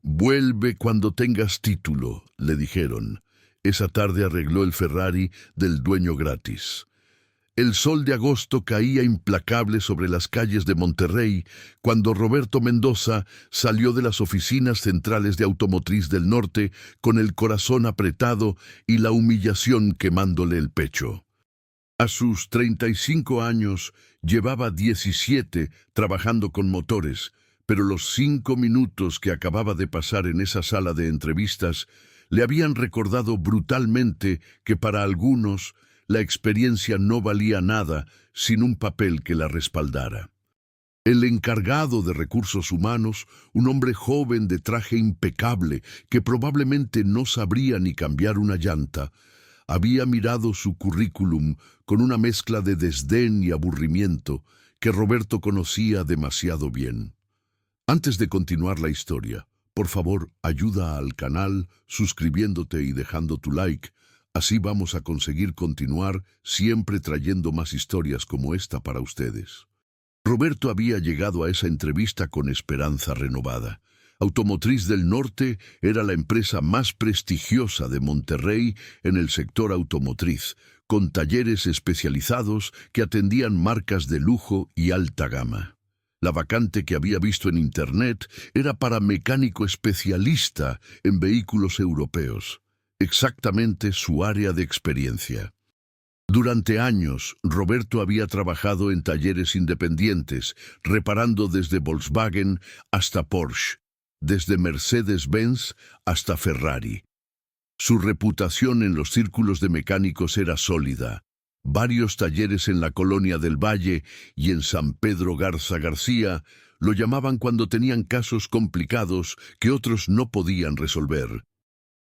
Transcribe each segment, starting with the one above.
Vuelve cuando tengas título, le dijeron. Esa tarde arregló el Ferrari del dueño gratis. El sol de agosto caía implacable sobre las calles de Monterrey cuando Roberto Mendoza salió de las oficinas centrales de Automotriz del Norte con el corazón apretado y la humillación quemándole el pecho. A sus 35 años llevaba 17 trabajando con motores, pero los 5 minutos que acababa de pasar en esa sala de entrevistas le habían recordado brutalmente que para algunos la experiencia no valía nada sin un papel que la respaldara. El encargado de recursos humanos, un hombre joven de traje impecable que probablemente no sabría ni cambiar una llanta, había mirado su currículum con una mezcla de desdén y aburrimiento que Roberto conocía demasiado bien. Antes de continuar la historia, por favor, ayuda al canal suscribiéndote y dejando tu like. Así vamos a conseguir continuar siempre trayendo más historias como esta para ustedes. Roberto había llegado a esa entrevista con esperanza renovada. Automotriz del Norte era la empresa más prestigiosa de Monterrey en el sector automotriz, con talleres especializados que atendían marcas de lujo y alta gama. La vacante que había visto en Internet era para mecánico especialista en vehículos europeos. Exactamente su área de experiencia. Durante años, Roberto había trabajado en talleres independientes, reparando desde Volkswagen hasta Porsche, desde Mercedes-Benz hasta Ferrari. Su reputación en los círculos de mecánicos era sólida. Varios talleres en la Colonia del Valle y en San Pedro Garza García lo llamaban cuando tenían casos complicados que otros no podían resolver.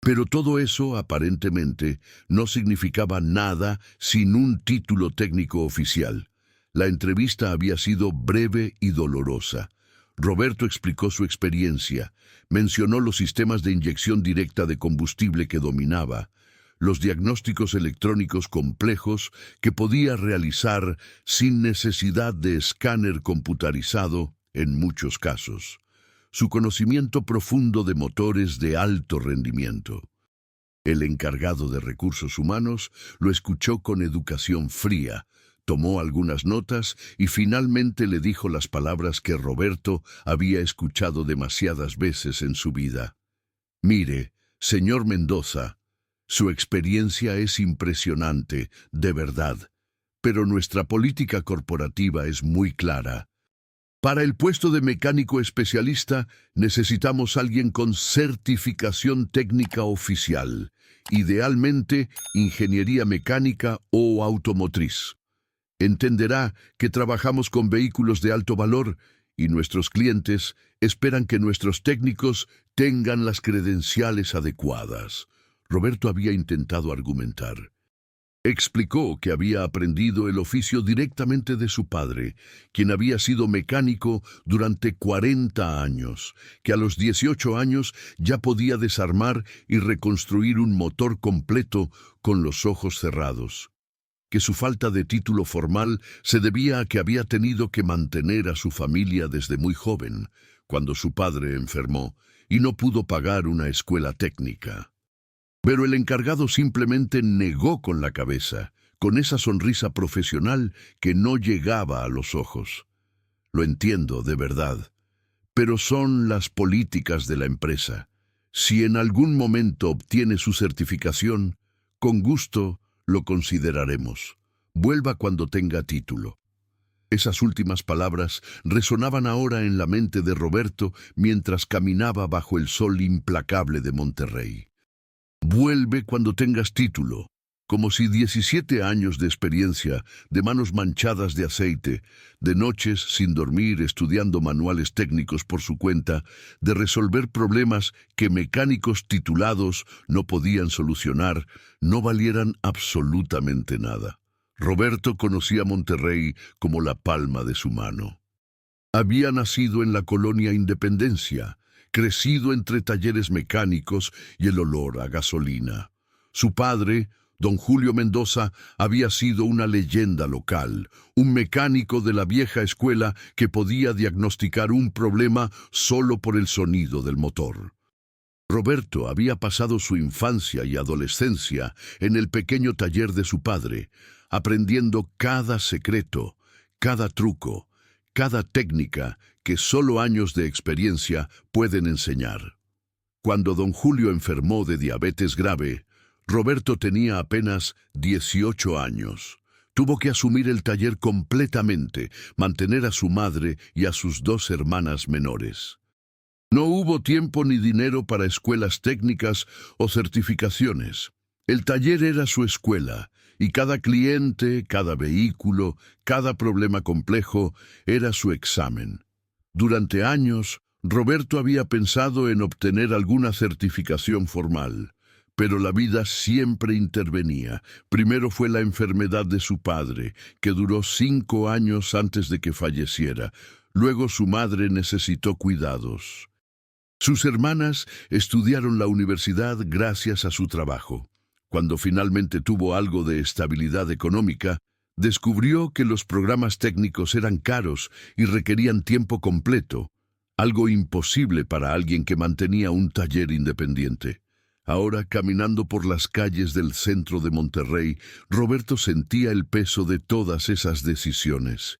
Pero todo eso, aparentemente, no significaba nada sin un título técnico oficial. La entrevista había sido breve y dolorosa. Roberto explicó su experiencia, mencionó los sistemas de inyección directa de combustible que dominaba, los diagnósticos electrónicos complejos que podía realizar sin necesidad de escáner computarizado en muchos casos. Su conocimiento profundo de motores de alto rendimiento. El encargado de recursos humanos lo escuchó con educación fría, tomó algunas notas y finalmente le dijo las palabras que Roberto había escuchado demasiadas veces en su vida. Mire, señor Mendoza, su experiencia es impresionante, de verdad, pero nuestra política corporativa es muy clara. Para el puesto de mecánico especialista necesitamos alguien con certificación técnica oficial, idealmente ingeniería mecánica o automotriz. Entenderá que trabajamos con vehículos de alto valor y nuestros clientes esperan que nuestros técnicos tengan las credenciales adecuadas. Roberto había intentado argumentar. Explicó que había aprendido el oficio directamente de su padre, quien había sido mecánico durante 40 años, que a los 18 años ya podía desarmar y reconstruir un motor completo con los ojos cerrados, que su falta de título formal se debía a que había tenido que mantener a su familia desde muy joven, cuando su padre enfermó y no pudo pagar una escuela técnica. Pero el encargado simplemente negó con la cabeza, con esa sonrisa profesional que no llegaba a los ojos. Lo entiendo, de verdad, pero son las políticas de la empresa. Si en algún momento obtiene su certificación, con gusto lo consideraremos. Vuelva cuando tenga título. Esas últimas palabras resonaban ahora en la mente de Roberto mientras caminaba bajo el sol implacable de Monterrey. Vuelve cuando tengas título, como si 17 años de experiencia, de manos manchadas de aceite, de noches sin dormir estudiando manuales técnicos por su cuenta, de resolver problemas que mecánicos titulados no podían solucionar, no valieran absolutamente nada. Roberto conocía Monterrey como la palma de su mano. Había nacido en la colonia Independencia, crecido entre talleres mecánicos y el olor a gasolina. Su padre, don Julio Mendoza, había sido una leyenda local, un mecánico de la vieja escuela que podía diagnosticar un problema solo por el sonido del motor. Roberto había pasado su infancia y adolescencia en el pequeño taller de su padre, aprendiendo cada secreto, cada truco, cada técnica que solo años de experiencia pueden enseñar. Cuando don Julio enfermó de diabetes grave, Roberto tenía apenas 18 años. Tuvo que asumir el taller completamente, mantener a su madre y a sus dos hermanas menores. No hubo tiempo ni dinero para escuelas técnicas o certificaciones. El taller era su escuela, y cada cliente, cada vehículo, cada problema complejo era su examen. Durante años, Roberto había pensado en obtener alguna certificación formal, pero la vida siempre intervenía. Primero fue la enfermedad de su padre, que duró 5 años antes de que falleciera. Luego su madre necesitó cuidados. Sus hermanas estudiaron la universidad gracias a su trabajo. Cuando finalmente tuvo algo de estabilidad económica, descubrió que los programas técnicos eran caros y requerían tiempo completo, algo imposible para alguien que mantenía un taller independiente. Ahora, caminando por las calles del centro de Monterrey, Roberto sentía el peso de todas esas decisiones.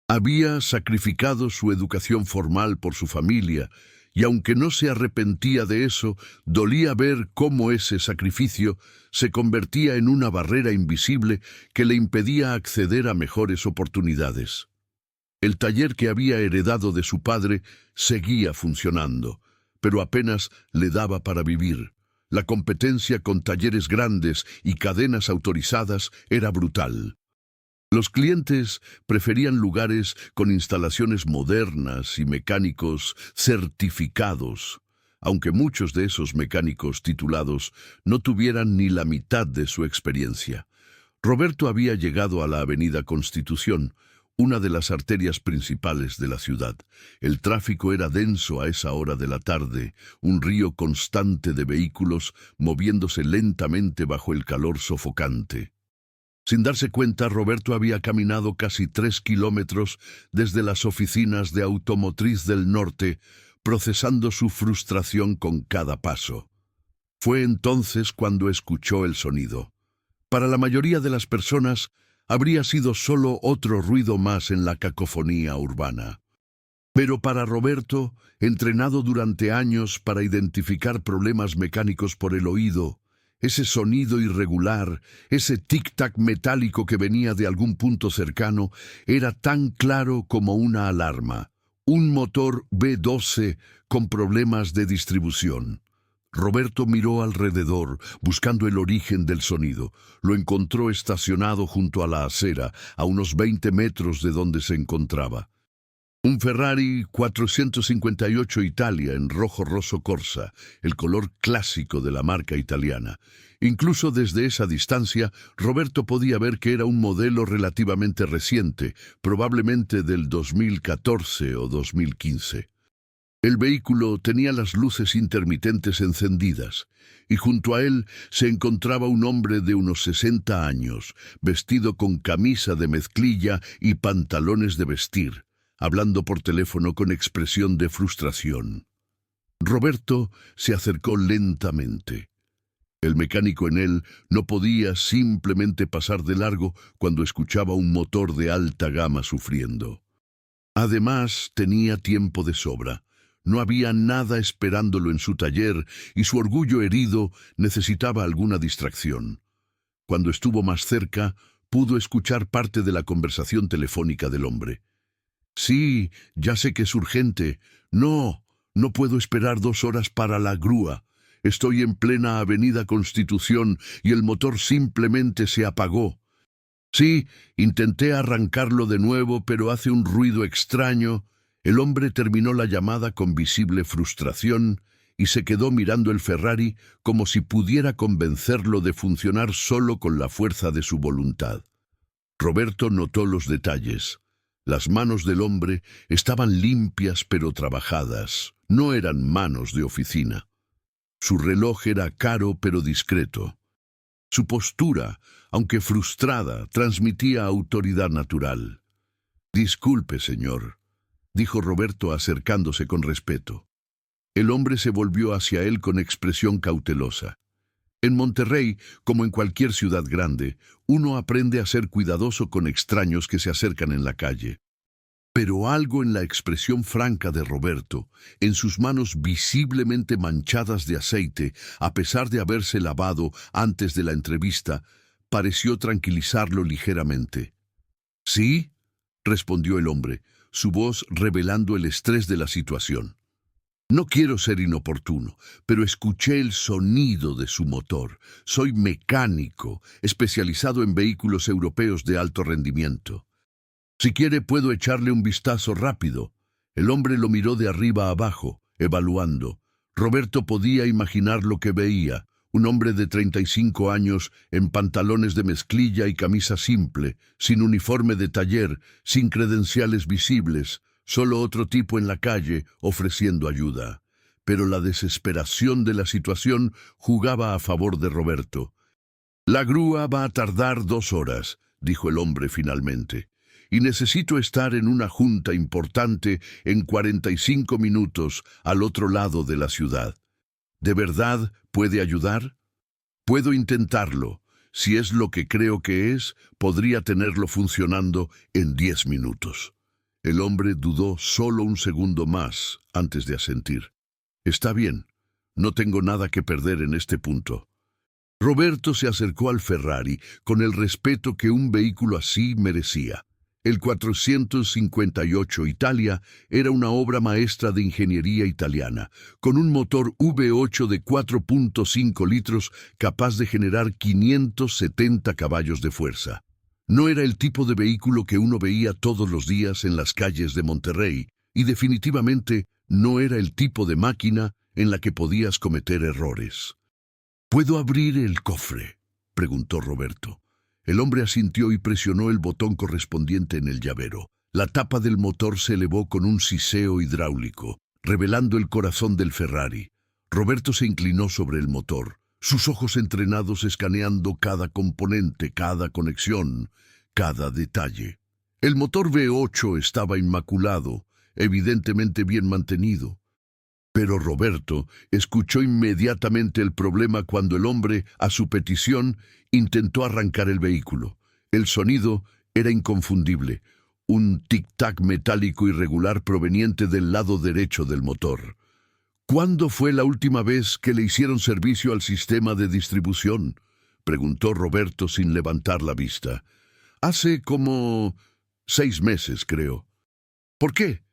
Había sacrificado su educación formal por su familia, y aunque no se arrepentía de eso, dolía ver cómo ese sacrificio se convertía en una barrera invisible que le impedía acceder a mejores oportunidades. El taller que había heredado de su padre seguía funcionando, pero apenas le daba para vivir. La competencia con talleres grandes y cadenas autorizadas era brutal. Los clientes preferían lugares con instalaciones modernas y mecánicos certificados, aunque muchos de esos mecánicos titulados no tuvieran ni la mitad de su experiencia. Roberto había llegado a la Avenida Constitución, una de las arterias principales de la ciudad. El tráfico era denso a esa hora de la tarde, un río constante de vehículos moviéndose lentamente bajo el calor sofocante. Sin darse cuenta, Roberto había caminado casi 3 kilómetros desde las oficinas de Automotriz del Norte, procesando su frustración con cada paso. Fue entonces cuando escuchó el sonido. Para la mayoría de las personas, habría sido solo otro ruido más en la cacofonía urbana. Pero para Roberto, entrenado durante años para identificar problemas mecánicos por el oído, ese sonido irregular, ese tic-tac metálico que venía de algún punto cercano, era tan claro como una alarma. Un motor V12 con problemas de distribución. Roberto miró alrededor, buscando el origen del sonido. Lo encontró estacionado junto a la acera, a unos 20 metros de donde se encontraba. Un Ferrari 458 Italia en rojo rosso corsa, el color clásico de la marca italiana. Incluso desde esa distancia, Roberto podía ver que era un modelo relativamente reciente, probablemente del 2014 o 2015. El vehículo tenía las luces intermitentes encendidas, y junto a él se encontraba un hombre de unos 60 años, vestido con camisa de mezclilla y pantalones de vestir, hablando por teléfono con expresión de frustración. Roberto se acercó lentamente. El mecánico en él no podía simplemente pasar de largo cuando escuchaba un motor de alta gama sufriendo. Además, tenía tiempo de sobra. No había nada esperándolo en su taller y su orgullo herido necesitaba alguna distracción. Cuando estuvo más cerca, pudo escuchar parte de la conversación telefónica del hombre. «Sí, ya sé que es urgente. No puedo esperar 2 horas para la grúa. Estoy en plena Avenida Constitución y el motor simplemente se apagó. Sí, intenté arrancarlo de nuevo, pero hace un ruido extraño». El hombre terminó la llamada con visible frustración y se quedó mirando el Ferrari como si pudiera convencerlo de funcionar solo con la fuerza de su voluntad. Roberto notó los detalles. Las manos del hombre estaban limpias pero trabajadas. No eran manos de oficina. Su reloj era caro pero discreto. Su postura, aunque frustrada, transmitía autoridad natural. «Disculpe, señor», dijo Roberto acercándose con respeto. El hombre se volvió hacia él con expresión cautelosa. En Monterrey, como en cualquier ciudad grande, uno aprende a ser cuidadoso con extraños que se acercan en la calle. Pero algo en la expresión franca de Roberto, en sus manos visiblemente manchadas de aceite, a pesar de haberse lavado antes de la entrevista, pareció tranquilizarlo ligeramente. «¿Sí?», respondió el hombre, su voz revelando el estrés de la situación. «No quiero ser inoportuno, pero escuché el sonido de su motor. Soy mecánico, especializado en vehículos europeos de alto rendimiento. Si quiere, puedo echarle un vistazo rápido». El hombre lo miró de arriba a abajo, evaluando. Roberto podía imaginar lo que veía: un hombre de 35 años, en pantalones de mezclilla y camisa simple, sin uniforme de taller, sin credenciales visibles, solo otro tipo en la calle ofreciendo ayuda. Pero la desesperación de la situación jugaba a favor de Roberto. «La grúa va a tardar 2 horas», dijo el hombre finalmente, «y necesito estar en una junta importante en 45 minutos al otro lado de la ciudad. ¿De verdad puede ayudar? Puedo intentarlo. Si es lo que creo que es, podría tenerlo funcionando en 10 minutos». El hombre dudó solo un segundo más antes de asentir. «Está bien, no tengo nada que perder en este punto». Roberto se acercó al Ferrari con el respeto que un vehículo así merecía. El 458 Italia era una obra maestra de ingeniería italiana, con un motor V8 de 4.5 litros capaz de generar 570 caballos de fuerza. No era el tipo de vehículo que uno veía todos los días en las calles de Monterrey, y definitivamente no era el tipo de máquina en la que podías cometer errores. «¿Puedo abrir el cofre?», preguntó Roberto. El hombre asintió y presionó el botón correspondiente en el llavero. La tapa del motor se elevó con un siseo hidráulico, revelando el corazón del Ferrari. Roberto se inclinó sobre el motor, sus ojos entrenados escaneando cada componente, cada conexión, cada detalle. El motor V8 estaba inmaculado, evidentemente bien mantenido. Pero Roberto escuchó inmediatamente el problema cuando el hombre, a su petición, intentó arrancar el vehículo. El sonido era inconfundible, un tic-tac metálico irregular proveniente del lado derecho del motor. «¿Cuándo fue la última vez que le hicieron servicio al sistema de distribución?», preguntó Roberto sin levantar la vista. «Hace como 6 meses, creo». «¿Por qué?».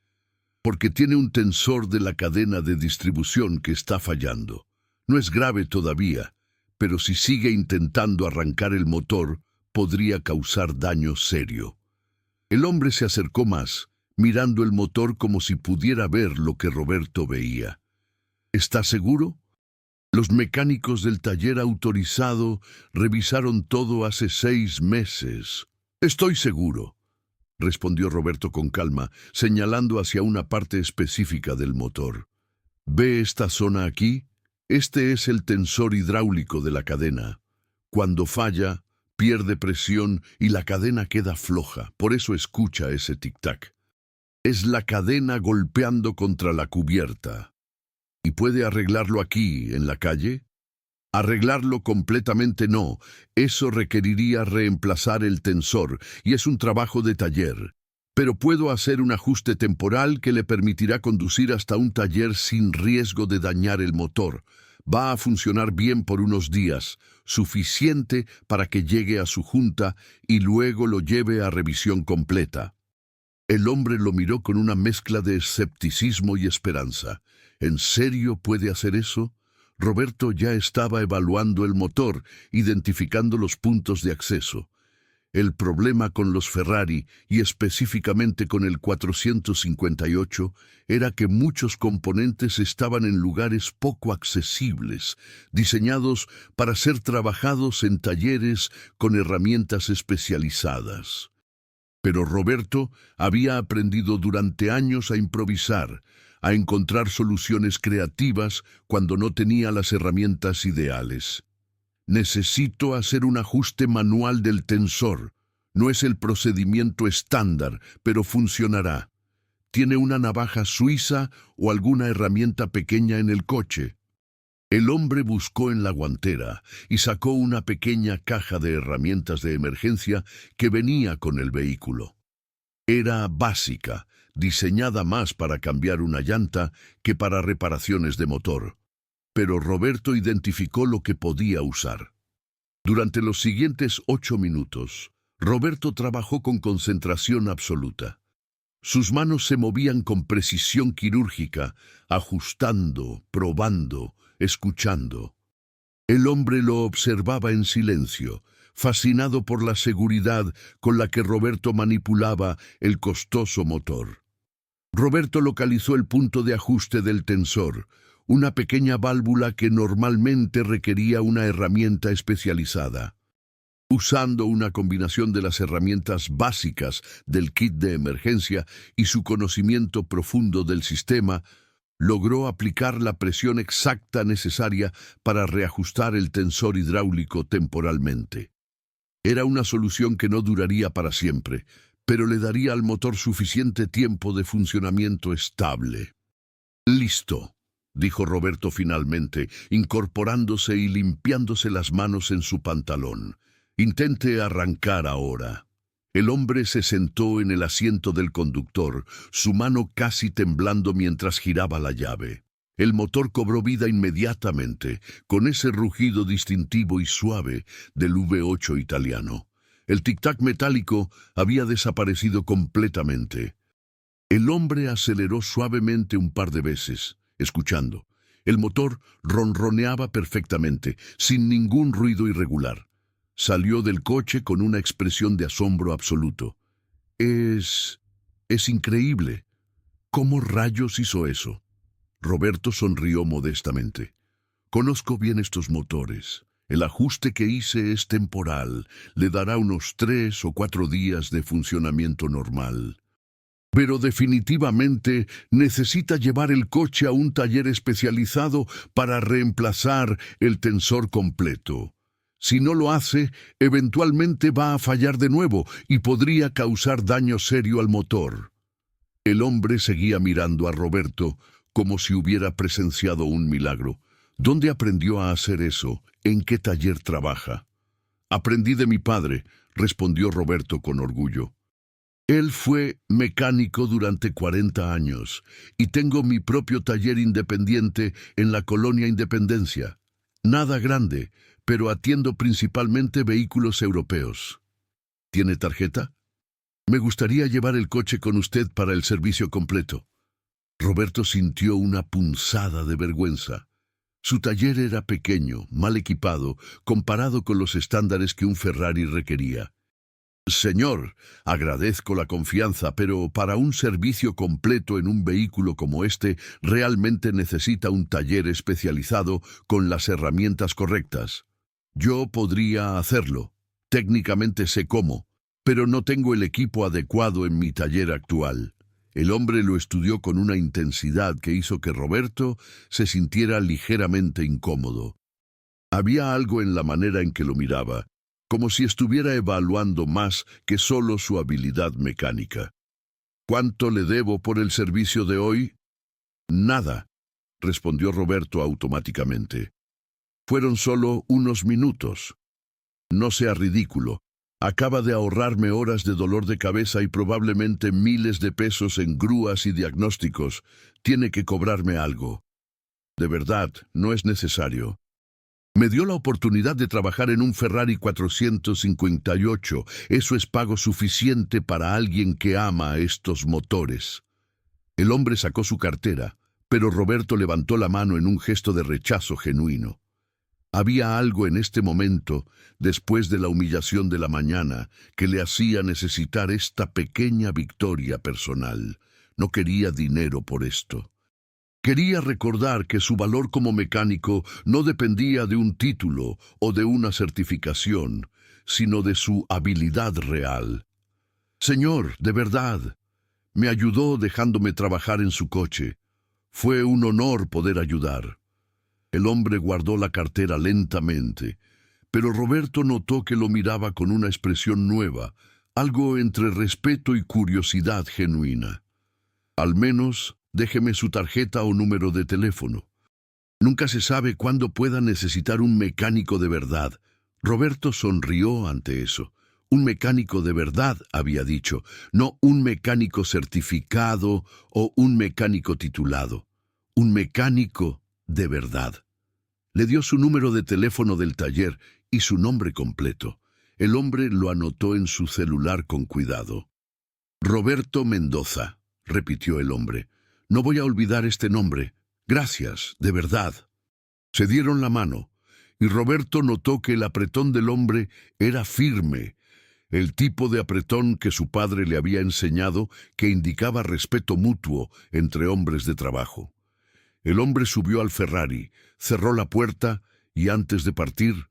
«Porque tiene un tensor de la cadena de distribución que está fallando. No es grave todavía, pero si sigue intentando arrancar el motor, podría causar daño serio». El hombre se acercó más, mirando el motor como si pudiera ver lo que Roberto veía. «¿Está seguro? Los mecánicos del taller autorizado revisaron todo hace 6 meses. Estoy seguro», respondió Roberto con calma, señalando hacia una parte específica del motor. «¿Ve esta zona aquí? Este es el tensor hidráulico de la cadena. Cuando falla, pierde presión y la cadena queda floja, por eso escucha ese tic-tac. Es la cadena golpeando contra la cubierta. ¿Y puede arreglarlo aquí, en la calle?». «Arreglarlo completamente no. Eso requeriría reemplazar el tensor, y es un trabajo de taller. Pero puedo hacer un ajuste temporal que le permitirá conducir hasta un taller sin riesgo de dañar el motor. Va a funcionar bien por unos días, suficiente para que llegue a su junta y luego lo lleve a revisión completa». El hombre lo miró con una mezcla de escepticismo y esperanza. ¿En serio puede hacer eso? Roberto ya estaba evaluando el motor, identificando los puntos de acceso. El problema con los Ferrari, y específicamente con el 458, era que muchos componentes estaban en lugares poco accesibles, diseñados para ser trabajados en talleres con herramientas especializadas. Pero Roberto había aprendido durante años a improvisar, a encontrar soluciones creativas cuando no tenía las herramientas ideales. «Necesito hacer un ajuste manual del tensor. No es el procedimiento estándar, pero funcionará. ¿Tiene una navaja suiza o alguna herramienta pequeña en el coche? El hombre buscó en la guantera y sacó una pequeña caja de herramientas de emergencia que venía con el vehículo. Era básica, diseñada más para cambiar una llanta que para reparaciones de motor. Pero Roberto identificó lo que podía usar. Durante los siguientes 8 minutos, Roberto trabajó con concentración absoluta. Sus manos se movían con precisión quirúrgica, ajustando, probando, escuchando. El hombre lo observaba en silencio, fascinado por la seguridad con la que Roberto manipulaba el costoso motor. Roberto localizó el punto de ajuste del tensor, una pequeña válvula que normalmente requería una herramienta especializada. Usando una combinación de las herramientas básicas del kit de emergencia y su conocimiento profundo del sistema, logró aplicar la presión exacta necesaria para reajustar el tensor hidráulico temporalmente. Era una solución que no duraría para siempre, pero le daría al motor suficiente tiempo de funcionamiento estable. «Listo», dijo Roberto finalmente, incorporándose y limpiándose las manos en su pantalón. «Intente arrancar ahora». El hombre se sentó en el asiento del conductor, su mano casi temblando mientras giraba la llave. El motor cobró vida inmediatamente, con ese rugido distintivo y suave del V8 italiano. El tic-tac metálico había desaparecido completamente. El hombre aceleró suavemente un par de veces, escuchando. El motor ronroneaba perfectamente, sin ningún ruido irregular. Salió del coche con una expresión de asombro absoluto. Es increíble. ¿Cómo rayos hizo eso? Roberto sonrió modestamente. Conozco bien estos motores. El ajuste que hice es temporal. Le dará unos 3 o 4 días de funcionamiento normal. Pero definitivamente necesita llevar el coche a un taller especializado para reemplazar el tensor completo. Si no lo hace, eventualmente va a fallar de nuevo y podría causar daño serio al motor. El hombre seguía mirando a Roberto como si hubiera presenciado un milagro. ¿Dónde aprendió a hacer eso? ¿En qué taller trabaja? Aprendí de mi padre, respondió Roberto con orgullo. Él fue mecánico durante 40 años y tengo mi propio taller independiente en la colonia Independencia. Nada grande, pero atiendo principalmente vehículos europeos. ¿Tiene tarjeta? Me gustaría llevar el coche con usted para el servicio completo. Roberto sintió una punzada de vergüenza. Su taller era pequeño, mal equipado, comparado con los estándares que un Ferrari requería. Señor, agradezco la confianza, pero para un servicio completo en un vehículo como este, realmente necesita un taller especializado con las herramientas correctas. Yo podría hacerlo. Técnicamente sé cómo, pero no tengo el equipo adecuado en mi taller actual. El hombre lo estudió con una intensidad que hizo que Roberto se sintiera ligeramente incómodo. Había algo en la manera en que lo miraba, como si estuviera evaluando más que solo su habilidad mecánica. ¿Cuánto le debo por el servicio de hoy? Nada, respondió Roberto automáticamente. Fueron solo unos minutos. No sea ridículo. Acaba de ahorrarme horas de dolor de cabeza y probablemente miles de pesos en grúas y diagnósticos. Tiene que cobrarme algo. De verdad, no es necesario. Me dio la oportunidad de trabajar en un Ferrari 458. Eso es pago suficiente para alguien que ama estos motores. El hombre sacó su cartera, pero Roberto levantó la mano en un gesto de rechazo genuino. Había algo en este momento, después de la humillación de la mañana, que le hacía necesitar esta pequeña victoria personal. No quería dinero por esto. Quería recordar que su valor como mecánico no dependía de un título o de una certificación, sino de su habilidad real. Señor, de verdad, me ayudó dejándome trabajar en su coche. Fue un honor poder ayudar. El hombre guardó la cartera lentamente, pero Roberto notó que lo miraba con una expresión nueva, algo entre respeto y curiosidad genuina. Al menos déjeme su tarjeta o número de teléfono. Nunca se sabe cuándo pueda necesitar un mecánico de verdad. Roberto sonrió ante eso. Un mecánico de verdad, había dicho, no un mecánico certificado o un mecánico titulado. Un mecánico de verdad. Le dio su número de teléfono del taller y su nombre completo. El hombre lo anotó en su celular con cuidado. Roberto Mendoza, repitió el hombre. No voy a olvidar este nombre. Gracias, de verdad. Se dieron la mano, y Roberto notó que el apretón del hombre era firme, el tipo de apretón que su padre le había enseñado que indicaba respeto mutuo entre hombres de trabajo. El hombre subió al Ferrari, cerró la puerta y antes de partir,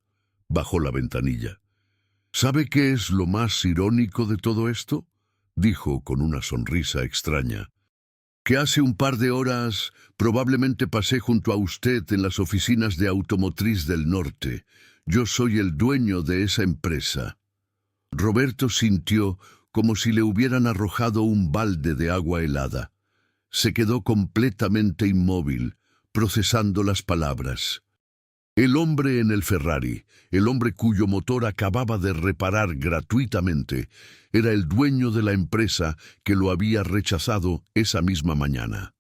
bajó la ventanilla. ¿Sabe qué es lo más irónico de todo esto?, dijo con una sonrisa extraña. Que hace un par de horas probablemente pasé junto a usted en las oficinas de Automotriz del Norte. Yo soy el dueño de esa empresa. Roberto sintió como si le hubieran arrojado un balde de agua helada. Se quedó completamente inmóvil, procesando las palabras. El hombre en el Ferrari, el hombre cuyo motor acababa de reparar gratuitamente, era el dueño de la empresa que lo había rechazado esa misma mañana.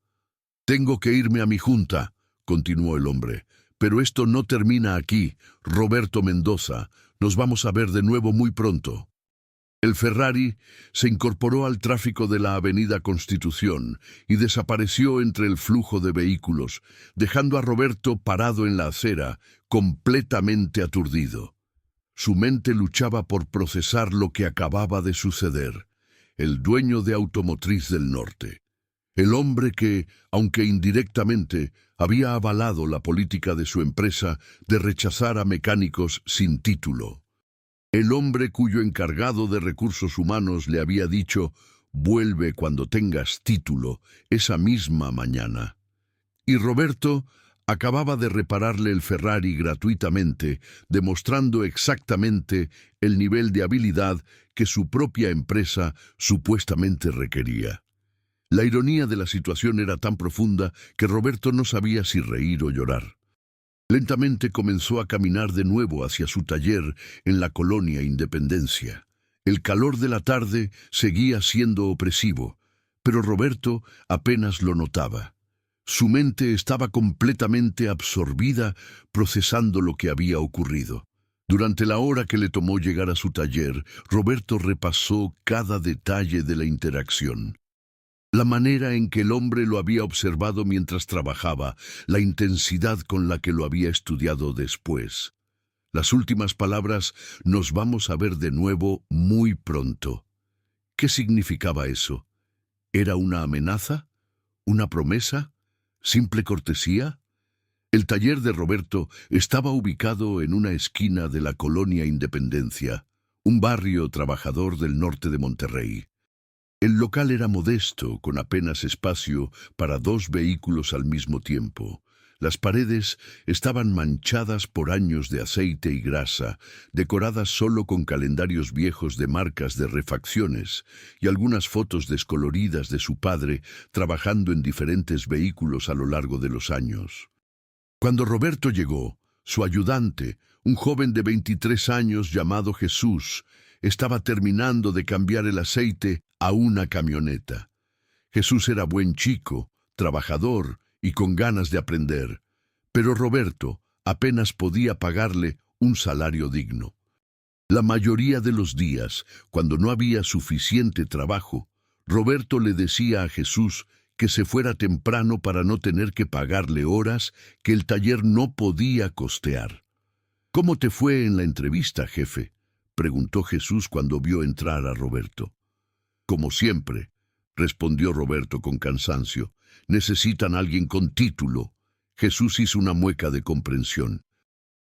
«Tengo que irme a mi junta», continuó el hombre, «pero esto no termina aquí, Roberto Mendoza. Nos vamos a ver de nuevo muy pronto». El Ferrari se incorporó al tráfico de la avenida Constitución y desapareció entre el flujo de vehículos, dejando a Roberto parado en la acera, completamente aturdido. Su mente luchaba por procesar lo que acababa de suceder. El dueño de Automotriz del Norte. El hombre que, aunque indirectamente, había avalado la política de su empresa de rechazar a mecánicos sin título. El hombre cuyo encargado de recursos humanos le había dicho, «Vuelve cuando tengas título», esa misma mañana. Y Roberto acababa de repararle el Ferrari gratuitamente, demostrando exactamente el nivel de habilidad que su propia empresa supuestamente requería. La ironía de la situación era tan profunda que Roberto no sabía si reír o llorar. Lentamente comenzó a caminar de nuevo hacia su taller en la colonia Independencia. El calor de la tarde seguía siendo opresivo, pero Roberto apenas lo notaba. Su mente estaba completamente absorbida procesando lo que había ocurrido. Durante la hora que le tomó llegar a su taller, Roberto repasó cada detalle de la interacción. La manera en que el hombre lo había observado mientras trabajaba, la intensidad con la que lo había estudiado después. Las últimas palabras, «nos vamos a ver de nuevo muy pronto». ¿Qué significaba eso? ¿Era una amenaza? ¿Una promesa? ¿Simple cortesía? El taller de Roberto estaba ubicado en una esquina de la colonia Independencia, un barrio trabajador del norte de Monterrey. El local era modesto, con apenas espacio para 2 vehículos al mismo tiempo. Las paredes estaban manchadas por años de aceite y grasa, decoradas solo con calendarios viejos de marcas de refacciones y algunas fotos descoloridas de su padre trabajando en diferentes vehículos a lo largo de los años. Cuando Roberto llegó, su ayudante, un joven de 23 años llamado Jesús, estaba terminando de cambiar el aceite a una camioneta. Jesús era buen chico, trabajador y con ganas de aprender, pero Roberto apenas podía pagarle un salario digno. La mayoría de los días, cuando no había suficiente trabajo, Roberto le decía a Jesús que se fuera temprano para no tener que pagarle horas que el taller no podía costear. «¿Cómo te fue en la entrevista, jefe?», preguntó Jesús cuando vio entrar a Roberto. «Como siempre», respondió Roberto con cansancio. «Necesitan a alguien con título». Jesús hizo una mueca de comprensión.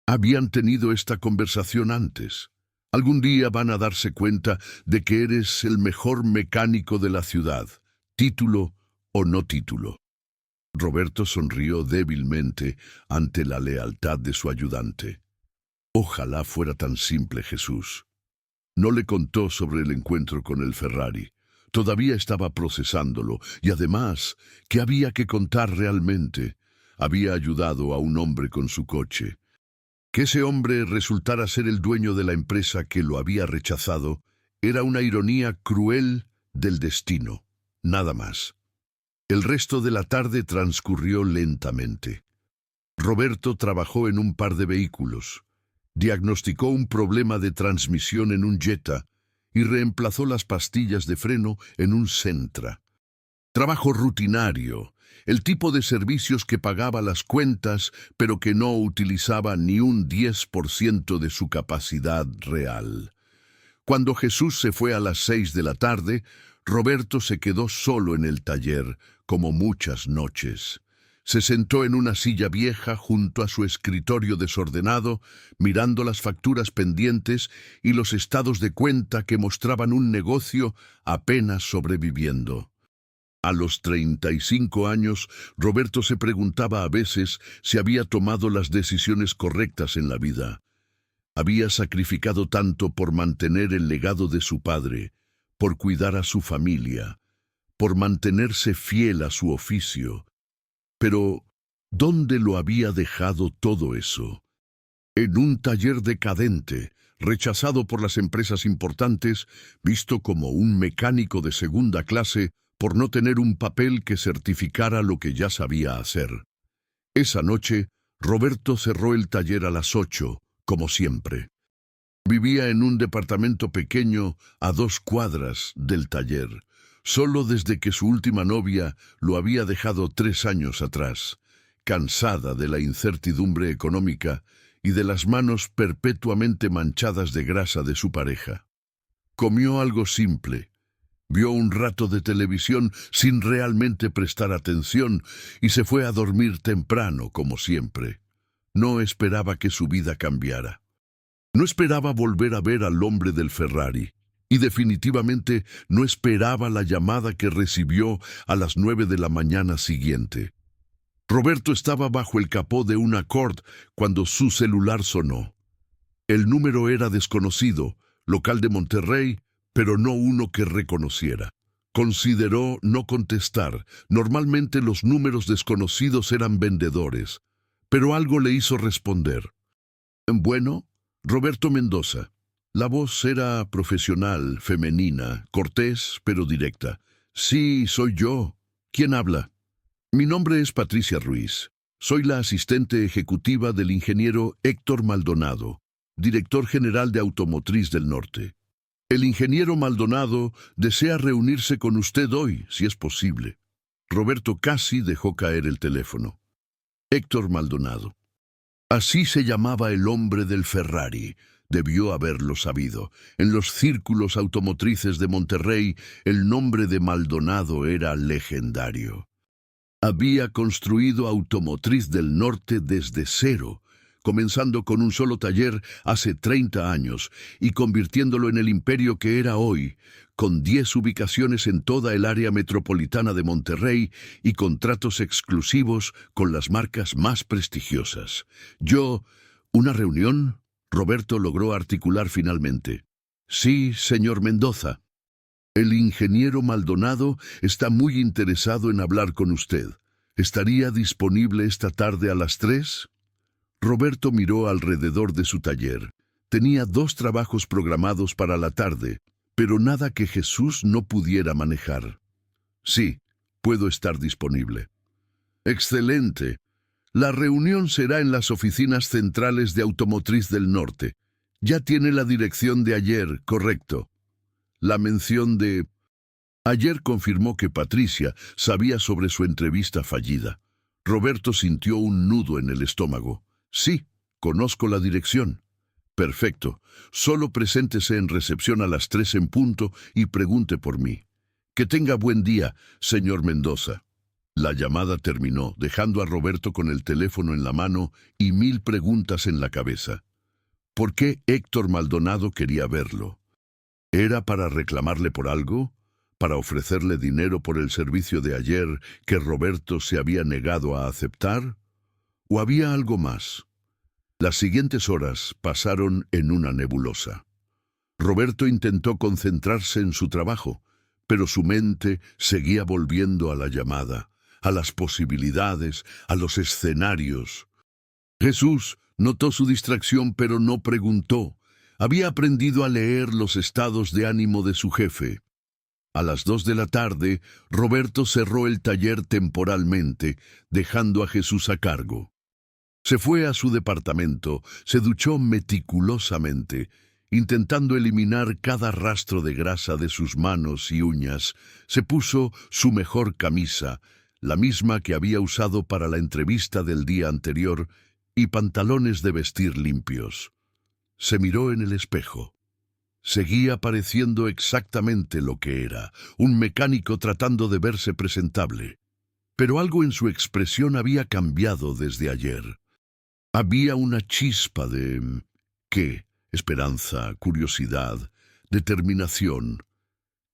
Habían tenido esta conversación antes. «Algún día van a darse cuenta de que eres el mejor mecánico de la ciudad, título o no título». Roberto sonrió débilmente ante la lealtad de su ayudante. Ojalá fuera tan simple, Jesús. No le contó sobre el encuentro con el Ferrari. Todavía estaba procesándolo, y además, ¿qué había que contar realmente? Había ayudado a un hombre con su coche. Que ese hombre resultara ser el dueño de la empresa que lo había rechazado era una ironía cruel del destino, nada más. El resto de la tarde transcurrió lentamente. Roberto trabajó en un par de vehículos, diagnosticó un problema de transmisión en un Jetta y reemplazó las pastillas de freno en un Sentra. Trabajo rutinario, el tipo de servicios que pagaba las cuentas, pero que no utilizaba ni un 10% de su capacidad real. Cuando Jesús se fue a las 6 de la tarde, Roberto se quedó solo en el taller, como muchas noches. Se sentó en una silla vieja junto a su escritorio desordenado, mirando las facturas pendientes y los estados de cuenta que mostraban un negocio apenas sobreviviendo. A los 35 años, Roberto se preguntaba a veces si había tomado las decisiones correctas en la vida. Había sacrificado tanto por mantener el legado de su padre, por cuidar a su familia, por mantenerse fiel a su oficio. Pero, ¿dónde lo había dejado todo eso? En un taller decadente, rechazado por las empresas importantes, visto como un mecánico de segunda clase por no tener un papel que certificara lo que ya sabía hacer. Esa noche, Roberto cerró el taller a las 8, como siempre. Vivía en un departamento pequeño a 2 cuadras del taller, solo desde que su última novia lo había dejado 3 años atrás, cansada de la incertidumbre económica y de las manos perpetuamente manchadas de grasa de su pareja. Comió algo simple, vio un rato de televisión sin realmente prestar atención y se fue a dormir temprano, como siempre. No esperaba que su vida cambiara. No esperaba volver a ver al hombre del Ferrari. Y definitivamente no esperaba la llamada que recibió a las 9 de la mañana siguiente. Roberto estaba bajo el capó de un Accord cuando su celular sonó. El número era desconocido, local de Monterrey, pero no uno que reconociera. Consideró no contestar. Normalmente los números desconocidos eran vendedores, pero algo le hizo responder. Bueno, Roberto Mendoza. La voz era profesional, femenina, cortés, pero directa. Sí, soy yo. ¿Quién habla? Mi nombre es Patricia Ruiz. Soy la asistente ejecutiva del ingeniero Héctor Maldonado, director general de Automotriz del Norte. El ingeniero Maldonado desea reunirse con usted hoy, si es posible. Roberto casi dejó caer el teléfono. Héctor Maldonado. Así se llamaba el hombre del Ferrari. Debió haberlo sabido. En los círculos automotrices de Monterrey, el nombre de Maldonado era legendario. Había construido Automotriz del Norte desde cero, comenzando con un solo taller hace 30 años y convirtiéndolo en el imperio que era hoy, con 10 ubicaciones en toda el área metropolitana de Monterrey y contratos exclusivos con las marcas más prestigiosas. ¿Una reunión? Roberto logró articular finalmente. Sí, señor Mendoza. El ingeniero Maldonado está muy interesado en hablar con usted. ¿Estaría disponible esta tarde a las 3? Roberto miró alrededor de su taller. Tenía 2 trabajos programados para la tarde, pero nada que Jesús no pudiera manejar. Sí, puedo estar disponible. Excelente. La reunión será en las oficinas centrales de Automotriz del Norte. Ya tiene la dirección de ayer, correcto. La mención de... Ayer confirmó que Patricia sabía sobre su entrevista fallida. Roberto sintió un nudo en el estómago. Sí, conozco la dirección. Perfecto. Solo preséntese en recepción a las 3 en punto y pregunte por mí. Que tenga buen día, señor Mendoza. La llamada terminó, dejando a Roberto con el teléfono en la mano y 1000 preguntas en la cabeza. ¿Por qué Héctor Maldonado quería verlo? ¿Era para reclamarle por algo? ¿Para ofrecerle dinero por el servicio de ayer que Roberto se había negado a aceptar? ¿O había algo más? Las siguientes horas pasaron en una nebulosa. Roberto intentó concentrarse en su trabajo, pero su mente seguía volviendo a la llamada, a las posibilidades, a los escenarios. Jesús notó su distracción, pero no preguntó. Había aprendido a leer los estados de ánimo de su jefe. A las 2 de la tarde, Roberto cerró el taller temporalmente, dejando a Jesús a cargo. Se fue a su departamento, se duchó meticulosamente, intentando eliminar cada rastro de grasa de sus manos y uñas. Se puso su mejor camisa, la misma que había usado para la entrevista del día anterior, y pantalones de vestir limpios. Se miró en el espejo. Seguía pareciendo exactamente lo que era, un mecánico tratando de verse presentable. Pero algo en su expresión había cambiado desde ayer. Había una chispa de... ¿qué? Esperanza, curiosidad, determinación.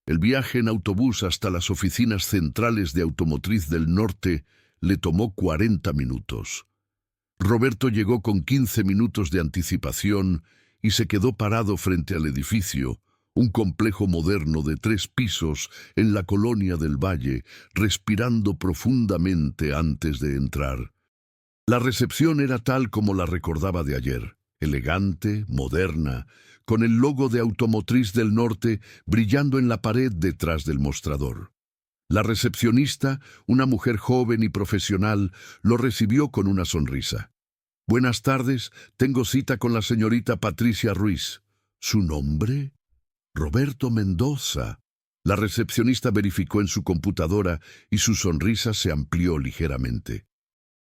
El viaje en autobús hasta las oficinas centrales de Automotriz del Norte le tomó 40 minutos. Roberto llegó con 15 minutos de anticipación y se quedó parado frente al edificio, un complejo moderno de 3 pisos en la colonia del Valle, respirando profundamente antes de entrar. La recepción era tal como la recordaba de ayer, elegante, moderna, con el logo de Automotriz del Norte brillando en la pared detrás del mostrador. La recepcionista, una mujer joven y profesional, lo recibió con una sonrisa. «Buenas tardes, tengo cita con la señorita Patricia Ruiz». ¿Su nombre? Roberto Mendoza. La recepcionista verificó en su computadora y su sonrisa se amplió ligeramente.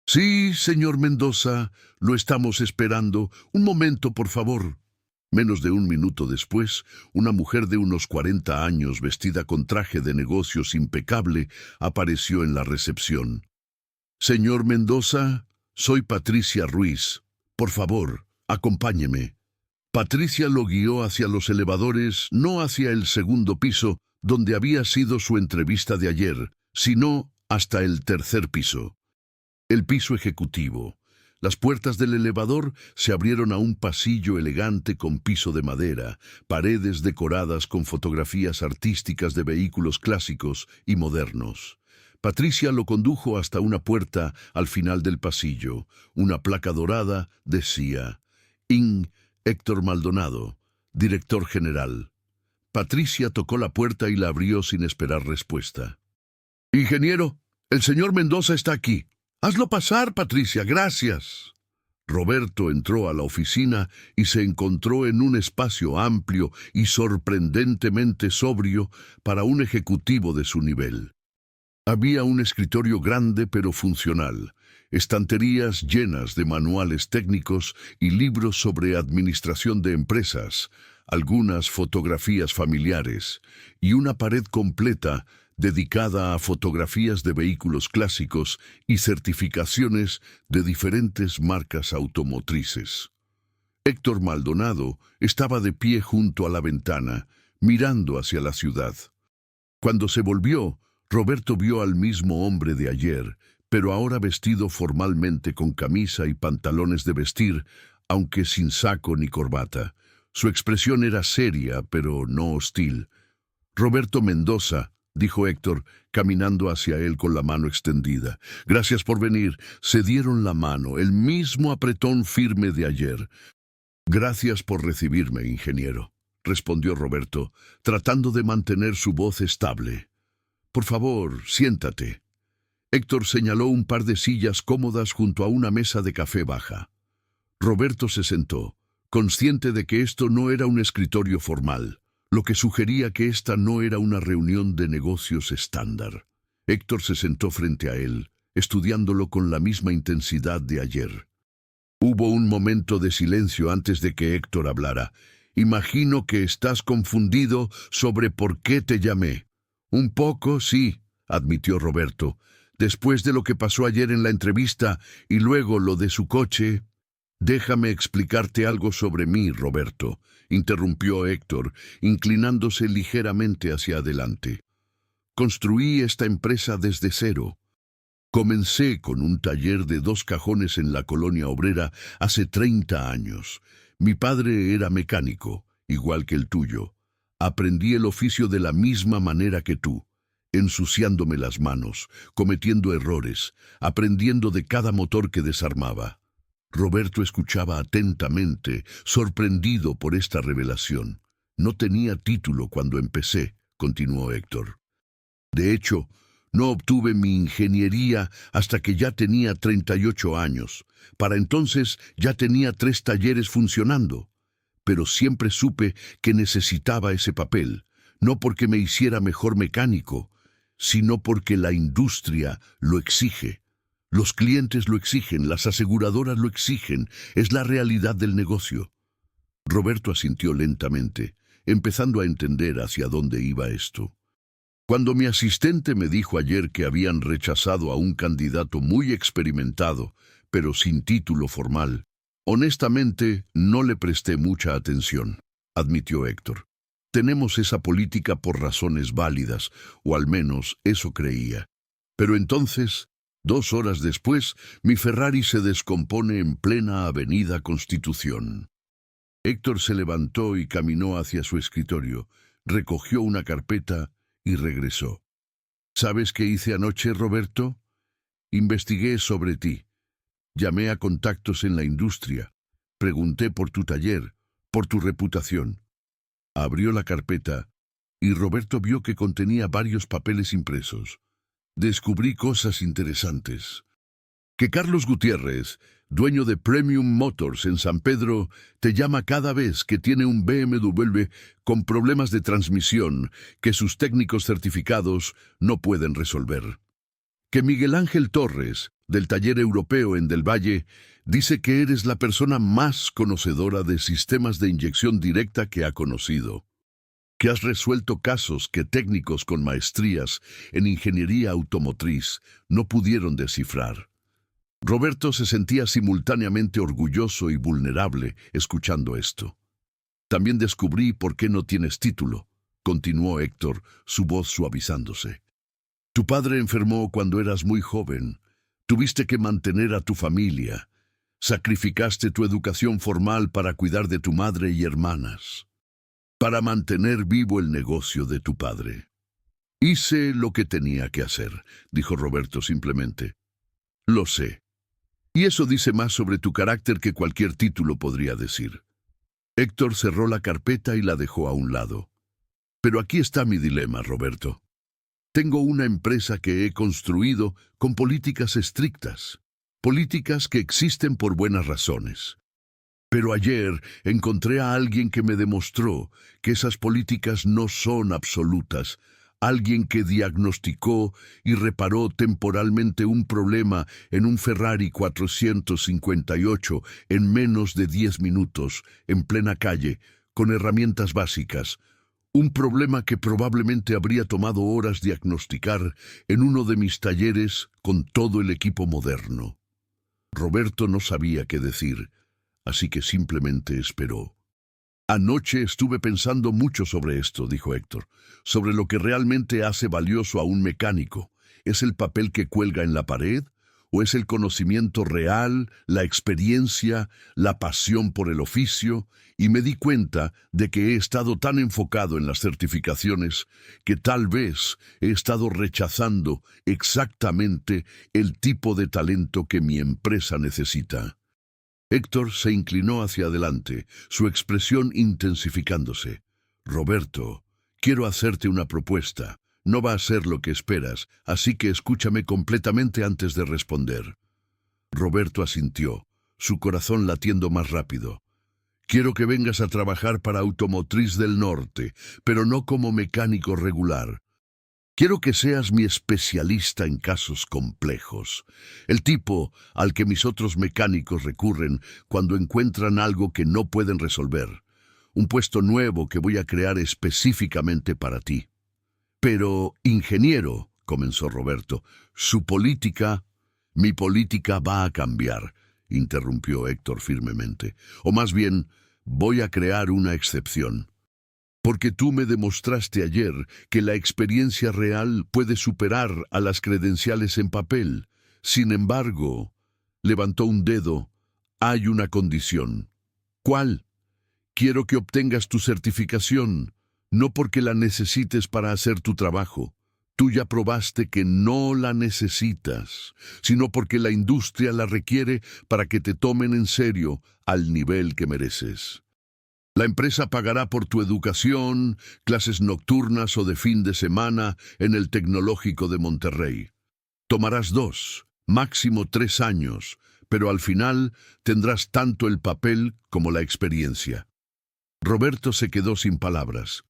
«Sí, señor Mendoza, lo estamos esperando. Un momento, por favor». Menos de un minuto después, una mujer de unos 40 años, vestida con traje de negocios impecable, apareció en la recepción. «Señor Mendoza, soy Patricia Ruiz. Por favor, acompáñeme». Patricia lo guió hacia los elevadores, no hacia el segundo piso, donde había sido su entrevista de ayer, sino hasta el 3er piso. El piso ejecutivo. Las puertas del elevador se abrieron a un pasillo elegante con piso de madera, paredes decoradas con fotografías artísticas de vehículos clásicos y modernos. Patricia lo condujo hasta una puerta al final del pasillo. Una placa dorada decía: «Ing. Héctor Maldonado, director general». Patricia tocó la puerta y la abrió sin esperar respuesta. «Ingeniero, el señor Mendoza está aquí». «Hazlo pasar, Patricia, gracias». Roberto entró a la oficina y se encontró en un espacio amplio y sorprendentemente sobrio para un ejecutivo de su nivel. Había un escritorio grande pero funcional, estanterías llenas de manuales técnicos y libros sobre administración de empresas, algunas fotografías familiares y una pared completa dedicada a fotografías de vehículos clásicos y certificaciones de diferentes marcas automotrices. Héctor Maldonado estaba de pie junto a la ventana, mirando hacia la ciudad. Cuando se volvió, Roberto vio al mismo hombre de ayer, pero ahora vestido formalmente con camisa y pantalones de vestir, aunque sin saco ni corbata. Su expresión era seria, pero no hostil. «Roberto Mendoza», dijo Héctor, caminando hacia él con la mano extendida. «Gracias por venir». Se dieron la mano, el mismo apretón firme de ayer. «Gracias por recibirme, ingeniero», respondió Roberto, tratando de mantener su voz estable. «Por favor, siéntate». Héctor señaló un par de sillas cómodas junto a una mesa de café baja. Roberto se sentó, consciente de que esto no era un escritorio formal, lo que sugería que esta no era una reunión de negocios estándar. Héctor se sentó frente a él, estudiándolo con la misma intensidad de ayer. Hubo un momento de silencio antes de que Héctor hablara. «Imagino que estás confundido sobre por qué te llamé». «Un poco, sí», admitió Roberto. «Después de lo que pasó ayer en la entrevista y luego lo de su coche». «Déjame explicarte algo sobre mí, Roberto», interrumpió Héctor, inclinándose ligeramente hacia adelante. «Construí esta empresa desde cero. Comencé con un taller de 2 cajones en la colonia obrera hace 30 años. Mi padre era mecánico, igual que el tuyo. Aprendí el oficio de la misma manera que tú, ensuciándome las manos, cometiendo errores, aprendiendo de cada motor que desarmaba. Roberto escuchaba atentamente, sorprendido por esta revelación. No tenía título cuando empecé, continuó Héctor. De hecho, no obtuve mi ingeniería hasta que ya tenía 38 años. Para entonces ya tenía 3 talleres funcionando. Pero siempre supe que necesitaba ese papel, no porque me hiciera mejor mecánico, sino porque la industria lo exige. Los clientes lo exigen, las aseguradoras lo exigen, es la realidad del negocio. Roberto asintió lentamente, empezando a entender hacia dónde iba esto. Cuando mi asistente me dijo ayer que habían rechazado a un candidato muy experimentado, pero sin título formal, honestamente no le presté mucha atención, admitió Héctor. Tenemos esa política por razones válidas, o al menos eso creía. Pero entonces, 2 horas después, mi Ferrari se descompone en plena avenida Constitución. Héctor se levantó y caminó hacia su escritorio, recogió una carpeta y regresó. ¿Sabes qué hice anoche, Roberto? Investigué sobre ti. Llamé a contactos en la industria. Pregunté por tu taller, por tu reputación. Abrió la carpeta y Roberto vio que contenía varios papeles impresos. Descubrí cosas interesantes. Que Carlos Gutiérrez, dueño de Premium Motors en San Pedro, te llama cada vez que tiene un BMW con problemas de transmisión que sus técnicos certificados no pueden resolver. Que Miguel Ángel Torres, del taller europeo en Del Valle, dice que eres la persona más conocedora de sistemas de inyección directa que ha conocido. Que has resuelto casos que técnicos con maestrías en ingeniería automotriz no pudieron descifrar. Roberto se sentía simultáneamente orgulloso y vulnerable escuchando esto. También descubrí por qué no tienes título, continuó Héctor, su voz suavizándose. Tu padre enfermó cuando eras muy joven. Tuviste que mantener a tu familia. Sacrificaste tu educación formal para cuidar de tu madre y hermanas, para mantener vivo el negocio de tu padre. Hice lo que tenía que hacer, dijo Roberto simplemente. Lo sé. Y eso dice más sobre tu carácter que cualquier título podría decir. Héctor cerró la carpeta y la dejó a un lado. Pero aquí está mi dilema, Roberto. Tengo una empresa que he construido con políticas estrictas, políticas que existen por buenas razones. Pero ayer encontré a alguien que me demostró que esas políticas no son absolutas, alguien que diagnosticó y reparó temporalmente un problema en un Ferrari 458 en menos de 10 minutos, en plena calle, con herramientas básicas. Un problema que probablemente habría tomado horas diagnosticar en uno de mis talleres con todo el equipo moderno. Roberto no sabía qué decir, así que simplemente esperó. Anoche estuve pensando mucho sobre esto, dijo Héctor, sobre lo que realmente hace valioso a un mecánico. ¿Es el papel que cuelga en la pared? ¿O es el conocimiento real, la experiencia, la pasión por el oficio? Y me di cuenta de que he estado tan enfocado en las certificaciones que tal vez he estado rechazando exactamente el tipo de talento que mi empresa necesita. Héctor se inclinó hacia adelante, su expresión intensificándose. Roberto, quiero hacerte una propuesta. No va a ser lo que esperas, así que escúchame completamente antes de responder. Roberto asintió, su corazón latiendo más rápido. Quiero que vengas a trabajar para Automotriz del Norte, pero no como mecánico regular. Quiero que seas mi especialista en casos complejos, el tipo al que mis otros mecánicos recurren cuando encuentran algo que no pueden resolver. Un puesto nuevo que voy a crear específicamente para ti. Pero, ingeniero, comenzó Roberto, mi política va a cambiar, interrumpió Héctor firmemente. O más bien, voy a crear una excepción. Porque tú me demostraste ayer que la experiencia real puede superar a las credenciales en papel. Sin embargo, levantó un dedo, hay una condición. ¿Cuál? Quiero que obtengas tu certificación. No porque la necesites para hacer tu trabajo. Tú ya probaste que no la necesitas, sino porque la industria la requiere para que te tomen en serio al nivel que mereces. La empresa pagará por tu educación, clases nocturnas o de fin de semana en el Tecnológico de Monterrey. Tomarás 2, máximo 3 años, pero al final tendrás tanto el papel como la experiencia. Roberto se quedó sin palabras.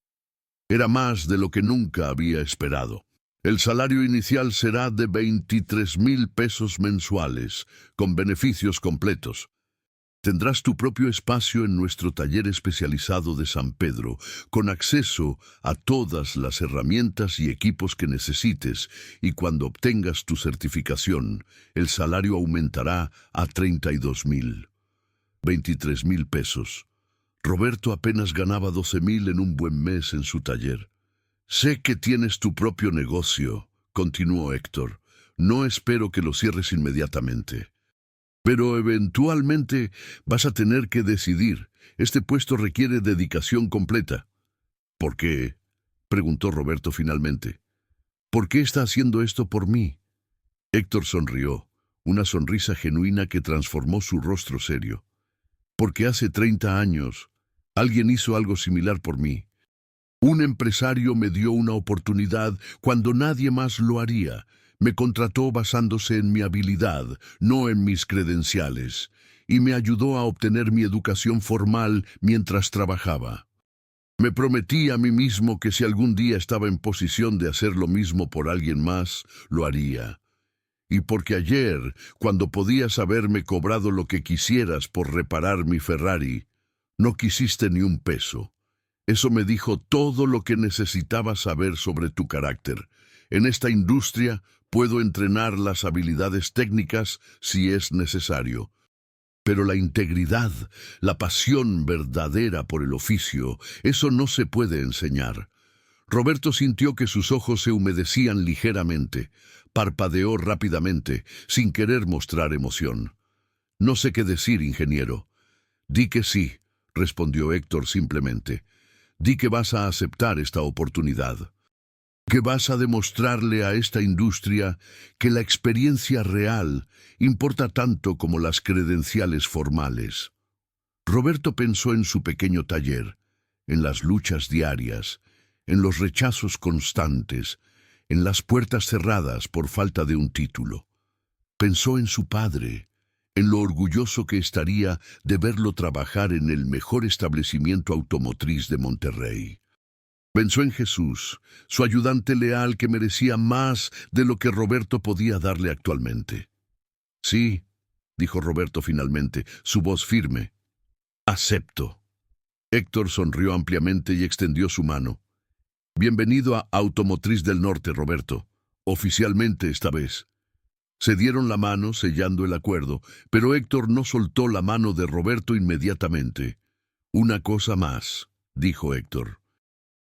Era más de lo que nunca había esperado. El salario inicial será de 23,000 pesos mensuales, con beneficios completos. Tendrás tu propio espacio en nuestro taller especializado de San Pedro, con acceso a todas las herramientas y equipos que necesites, y cuando obtengas tu certificación, el salario aumentará a 32,000. 23,000 pesos. Roberto apenas ganaba 12,000 en un buen mes en su taller. Sé que tienes tu propio negocio, continuó Héctor. No espero que lo cierres inmediatamente. Pero eventualmente vas a tener que decidir. Este puesto requiere dedicación completa. ¿Por qué? Preguntó Roberto finalmente. ¿Por qué está haciendo esto por mí? Héctor sonrió, una sonrisa genuina que transformó su rostro serio. Porque hace 30 años, alguien hizo algo similar por mí. Un empresario me dio una oportunidad cuando nadie más lo haría. Me contrató basándose en mi habilidad, no en mis credenciales, y me ayudó a obtener mi educación formal mientras trabajaba. Me prometí a mí mismo que si algún día estaba en posición de hacer lo mismo por alguien más, lo haría. Y porque ayer, cuando podías haberme cobrado lo que quisieras por reparar mi Ferrari, no quisiste ni un peso. Eso me dijo todo lo que necesitaba saber sobre tu carácter. En esta industria puedo entrenar las habilidades técnicas si es necesario. Pero la integridad, la pasión verdadera por el oficio, eso no se puede enseñar. Roberto sintió que sus ojos se humedecían ligeramente. Parpadeó rápidamente, sin querer mostrar emoción. No sé qué decir, ingeniero. Di que sí, respondió Héctor simplemente. Di que vas a aceptar esta oportunidad, que vas a demostrarle a esta industria que la experiencia real importa tanto como las credenciales formales. Roberto pensó en su pequeño taller, en las luchas diarias, en los rechazos constantes, en las puertas cerradas por falta de un título. Pensó en su padre, en lo orgulloso que estaría de verlo trabajar en el mejor establecimiento automotriz de Monterrey. Pensó en Jesús, su ayudante leal que merecía más de lo que Roberto podía darle actualmente. Sí, dijo Roberto finalmente, su voz firme. Acepto. Héctor sonrió ampliamente y extendió su mano. Bienvenido a Automotriz del Norte, Roberto. Oficialmente esta vez. Se dieron la mano sellando el acuerdo, pero Héctor no soltó la mano de Roberto inmediatamente. Una cosa más, dijo Héctor.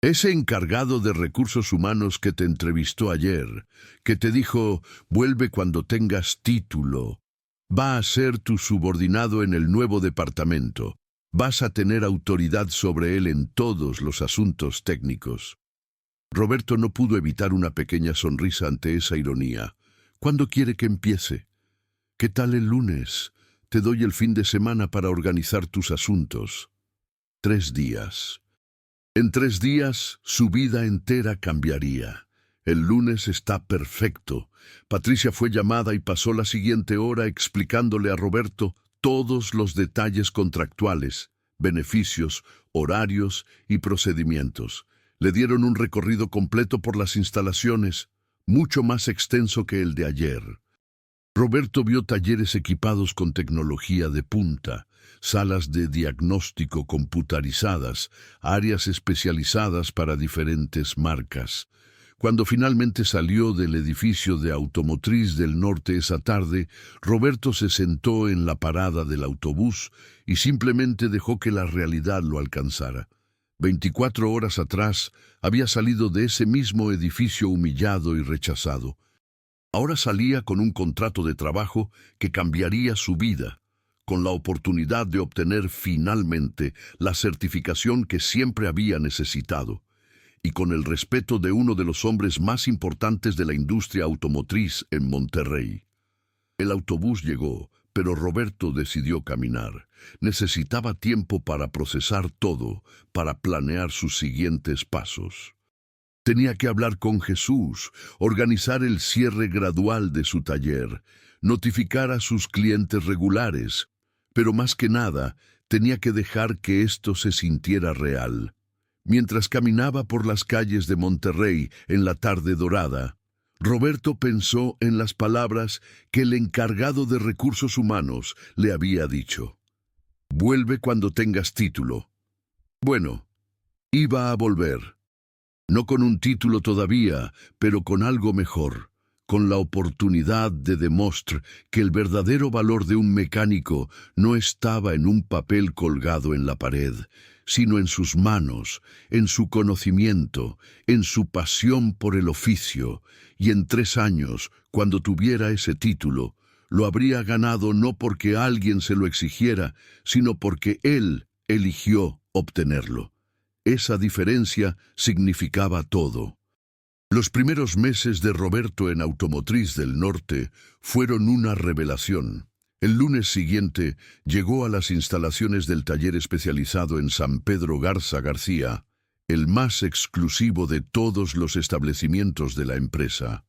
Ese encargado de recursos humanos que te entrevistó ayer, que te dijo, vuelve cuando tengas título, va a ser tu subordinado en el nuevo departamento. Vas a tener autoridad sobre él en todos los asuntos técnicos. Roberto no pudo evitar una pequeña sonrisa ante esa ironía. ¿Cuándo quiere que empiece? ¿Qué tal el lunes? Te doy el fin de semana para organizar tus asuntos. 3 días. En 3 días, su vida entera cambiaría. El lunes está perfecto. Patricia fue llamada y pasó la siguiente hora explicándole a Roberto todos los detalles contractuales, beneficios, horarios y procedimientos. Le dieron un recorrido completo por las instalaciones, mucho más extenso que el de ayer. Roberto vio talleres equipados con tecnología de punta, salas de diagnóstico computarizadas, áreas especializadas para diferentes marcas. Cuando finalmente salió del edificio de Automotriz del Norte esa tarde, Roberto se sentó en la parada del autobús y simplemente dejó que la realidad lo alcanzara. 24 horas atrás había salido de ese mismo edificio humillado y rechazado. Ahora salía con un contrato de trabajo que cambiaría su vida, con la oportunidad de obtener finalmente la certificación que siempre había necesitado. y con el respeto de uno de los hombres más importantes de la industria automotriz en Monterrey. El autobús llegó, pero Roberto decidió caminar. Necesitaba tiempo para procesar todo, para planear sus siguientes pasos. Tenía que hablar con Jesús, organizar el cierre gradual de su taller, notificar a sus clientes regulares, pero más que nada, tenía que dejar que esto se sintiera real. Mientras caminaba por las calles de Monterrey en la tarde dorada, Roberto pensó en las palabras que el encargado de recursos humanos le había dicho. «Vuelve cuando tengas título». Bueno, iba a volver. No con un título todavía, pero con algo mejor, con la oportunidad de demostrar que el verdadero valor de un mecánico no estaba en un papel colgado en la pared, sino en sus manos, en su conocimiento, en su pasión por el oficio, y en 3 años, cuando tuviera ese título, lo habría ganado no porque alguien se lo exigiera, sino porque él eligió obtenerlo. Esa diferencia significaba todo. Los primeros meses de Roberto en Automotriz del Norte fueron una revelación. El lunes siguiente llegó a las instalaciones del taller especializado en San Pedro Garza García, el más exclusivo de todos los establecimientos de la empresa.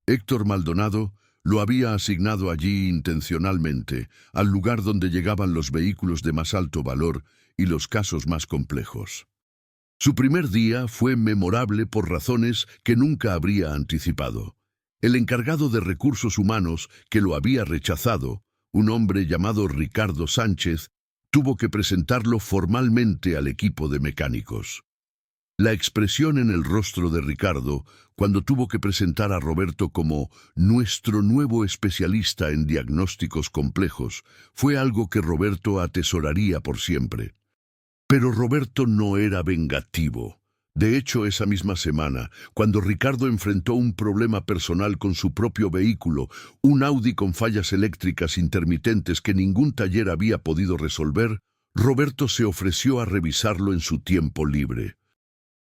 Héctor Maldonado lo había asignado allí intencionalmente, al lugar donde llegaban los vehículos de más alto valor y los casos más complejos. Su primer día fue memorable por razones que nunca habría anticipado. El encargado de recursos humanos, que lo había rechazado, un hombre llamado Ricardo Sánchez, tuvo que presentarlo formalmente al equipo de mecánicos. La expresión en el rostro de Ricardo, cuando tuvo que presentar a Roberto como nuestro nuevo especialista en diagnósticos complejos, fue algo que Roberto atesoraría por siempre. Pero Roberto no era vengativo. De hecho, esa misma semana, cuando Ricardo enfrentó un problema personal con su propio vehículo, un Audi con fallas eléctricas intermitentes que ningún taller había podido resolver, Roberto se ofreció a revisarlo en su tiempo libre.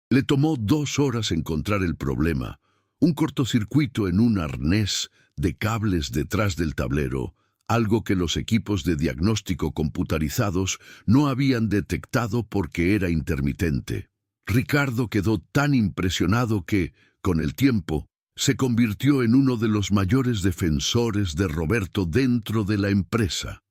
Le tomó 2 horas encontrar el problema, un cortocircuito en un arnés de cables detrás del tablero, algo que los equipos de diagnóstico computarizados no habían detectado porque era intermitente. Ricardo quedó tan impresionado que, con el tiempo, se convirtió en uno de los mayores defensores de Roberto dentro de la empresa.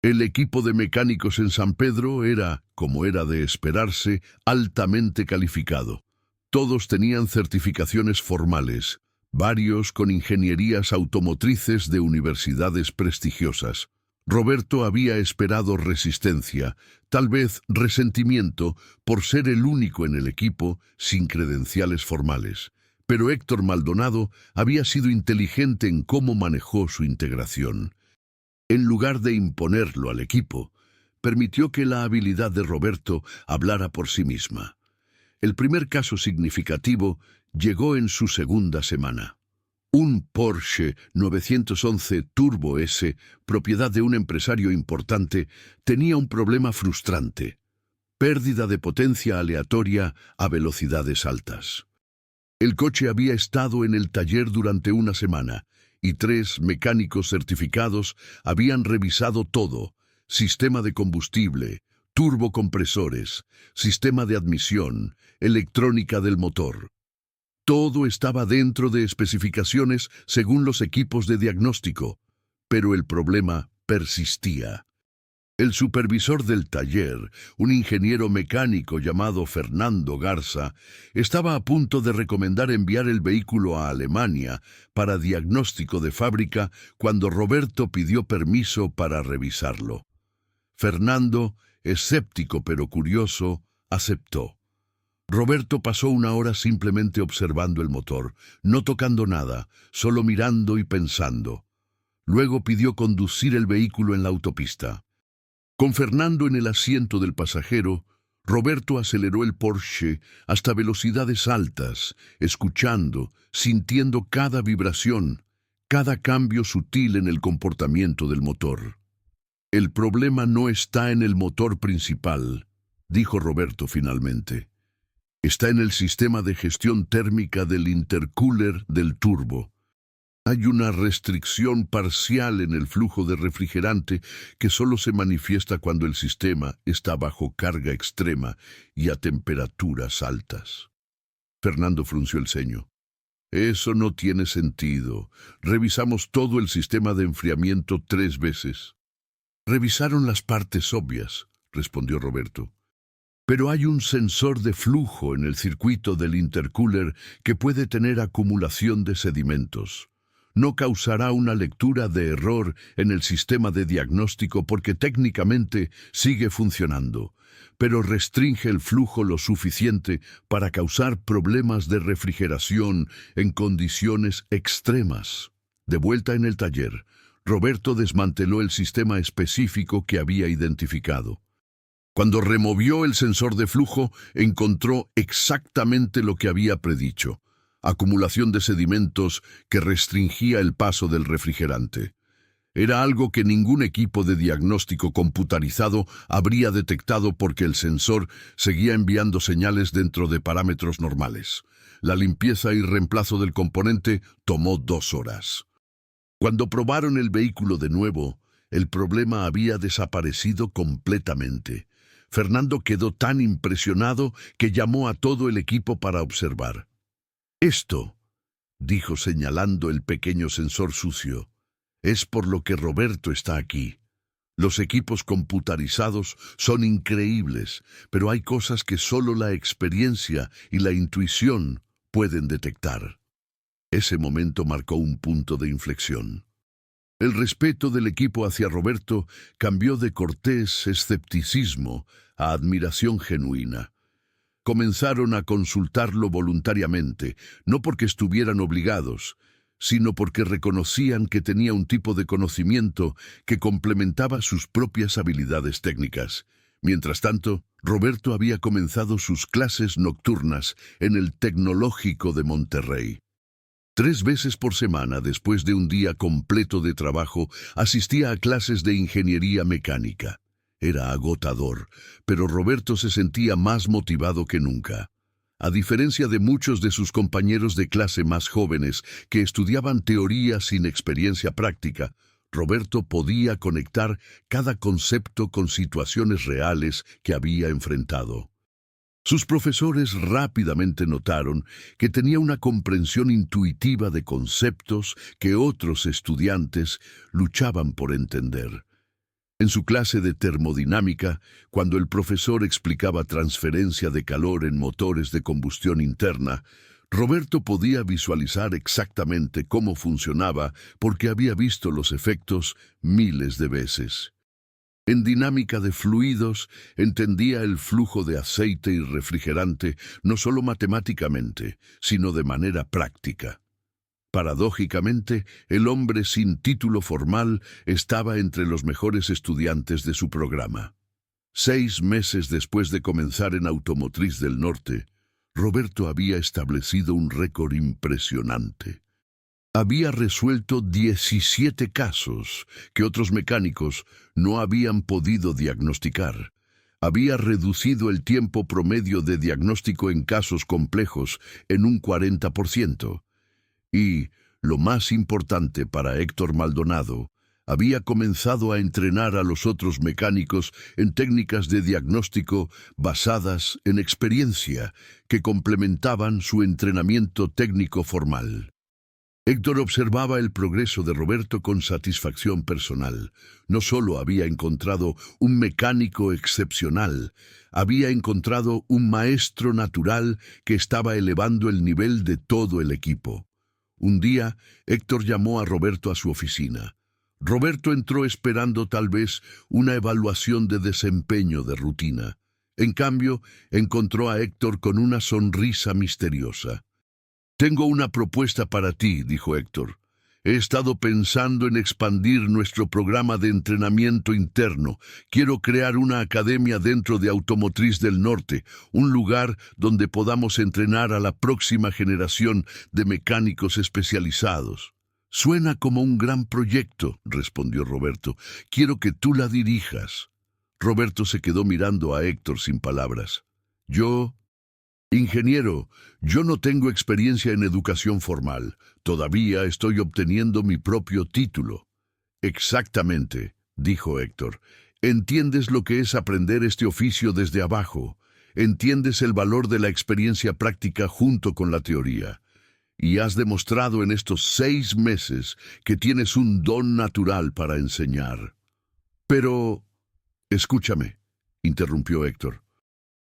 El equipo de mecánicos en San Pedro era, como era de esperarse, altamente calificado. Todos tenían certificaciones formales, varios con ingenierías automotrices de universidades prestigiosas. Roberto había esperado resistencia, tal vez resentimiento, por ser el único en el equipo sin credenciales formales. Pero Héctor Maldonado había sido inteligente en cómo manejó su integración. En lugar de imponerlo al equipo, permitió que la habilidad de Roberto hablara por sí misma. El primer caso significativo llegó en su segunda semana. Un Porsche 911 Turbo S, propiedad de un empresario importante, tenía un problema frustrante: pérdida de potencia aleatoria a velocidades altas. El coche había estado en el taller durante una semana, y 3 mecánicos certificados habían revisado todo: sistema de combustible, turbocompresores, sistema de admisión, electrónica del motor. Todo estaba dentro de especificaciones según los equipos de diagnóstico, pero el problema persistía. El supervisor del taller, un ingeniero mecánico llamado Fernando Garza, estaba a punto de recomendar enviar el vehículo a Alemania para diagnóstico de fábrica cuando Roberto pidió permiso para revisarlo. Fernando, escéptico pero curioso, aceptó. Roberto pasó 1 hora simplemente observando el motor, no tocando nada, solo mirando y pensando. Luego pidió conducir el vehículo en la autopista. Con Fernando en el asiento del pasajero, Roberto aceleró el Porsche hasta velocidades altas, escuchando, sintiendo cada vibración, cada cambio sutil en el comportamiento del motor. «El problema no está en el motor principal», dijo Roberto finalmente. Está en el sistema de gestión térmica del intercooler del turbo. Hay una restricción parcial en el flujo de refrigerante que solo se manifiesta cuando el sistema está bajo carga extrema y a temperaturas altas. Fernando frunció el ceño. Eso no tiene sentido. Revisamos todo el sistema de enfriamiento 3 veces. Revisaron las partes obvias, respondió Roberto. Pero hay un sensor de flujo en el circuito del intercooler que puede tener acumulación de sedimentos. No causará una lectura de error en el sistema de diagnóstico porque técnicamente sigue funcionando, pero restringe el flujo lo suficiente para causar problemas de refrigeración en condiciones extremas. De vuelta en el taller, Roberto desmanteló el sistema específico que había identificado. Cuando removió el sensor de flujo, encontró exactamente lo que había predicho: acumulación de sedimentos que restringía el paso del refrigerante. Era algo que ningún equipo de diagnóstico computarizado habría detectado porque el sensor seguía enviando señales dentro de parámetros normales. La limpieza y reemplazo del componente tomó 2 horas. Cuando probaron el vehículo de nuevo, el problema había desaparecido completamente. Fernando quedó tan impresionado que llamó a todo el equipo para observar. «Esto», dijo señalando el pequeño sensor sucio, «es por lo que Roberto está aquí. Los equipos computarizados son increíbles, pero hay cosas que solo la experiencia y la intuición pueden detectar». Ese momento marcó un punto de inflexión. El respeto del equipo hacia Roberto cambió de cortés escepticismo a admiración genuina. Comenzaron a consultarlo voluntariamente, no porque estuvieran obligados, sino porque reconocían que tenía un tipo de conocimiento que complementaba sus propias habilidades técnicas. Mientras tanto, Roberto había comenzado sus clases nocturnas en el Tecnológico de Monterrey. 3 veces por semana, después de un día completo de trabajo, asistía a clases de ingeniería mecánica. Era agotador, pero Roberto se sentía más motivado que nunca. A diferencia de muchos de sus compañeros de clase más jóvenes que estudiaban teoría sin experiencia práctica, Roberto podía conectar cada concepto con situaciones reales que había enfrentado. Sus profesores rápidamente notaron que tenía una comprensión intuitiva de conceptos que otros estudiantes luchaban por entender. En su clase de termodinámica, cuando el profesor explicaba transferencia de calor en motores de combustión interna, Roberto podía visualizar exactamente cómo funcionaba porque había visto los efectos miles de veces. En dinámica de fluidos, entendía el flujo de aceite y refrigerante no solo matemáticamente, sino de manera práctica. Paradójicamente, el hombre sin título formal estaba entre los mejores estudiantes de su programa. 6 meses después de comenzar en Automotriz del Norte, Roberto había establecido un récord impresionante. Había resuelto 17 casos que otros mecánicos no habían podido diagnosticar. Había reducido el tiempo promedio de diagnóstico en casos complejos en un 40%. Y, lo más importante para Héctor Maldonado, había comenzado a entrenar a los otros mecánicos en técnicas de diagnóstico basadas en experiencia que complementaban su entrenamiento técnico formal. Héctor observaba el progreso de Roberto con satisfacción personal. No solo había encontrado un mecánico excepcional, había encontrado un maestro natural que estaba elevando el nivel de todo el equipo. Un día, Héctor llamó a Roberto a su oficina. Roberto entró esperando tal vez una evaluación de desempeño de rutina. En cambio, encontró a Héctor con una sonrisa misteriosa. «Tengo una propuesta para ti», dijo Héctor. «He estado pensando en expandir nuestro programa de entrenamiento interno. Quiero crear una academia dentro de Automotriz del Norte, un lugar donde podamos entrenar a la próxima generación de mecánicos especializados». «Suena como un gran proyecto», respondió Roberto. «Quiero que tú la dirijas». Roberto se quedó mirando a Héctor sin palabras. «Yo Ingeniero, yo no tengo experiencia en educación formal. Todavía estoy obteniendo mi propio título. Exactamente, dijo Héctor. Entiendes lo que es aprender este oficio desde abajo. Entiendes el valor de la experiencia práctica junto con la teoría. Y has demostrado en estos 6 meses que tienes un don natural para enseñar. Pero, escúchame, interrumpió Héctor.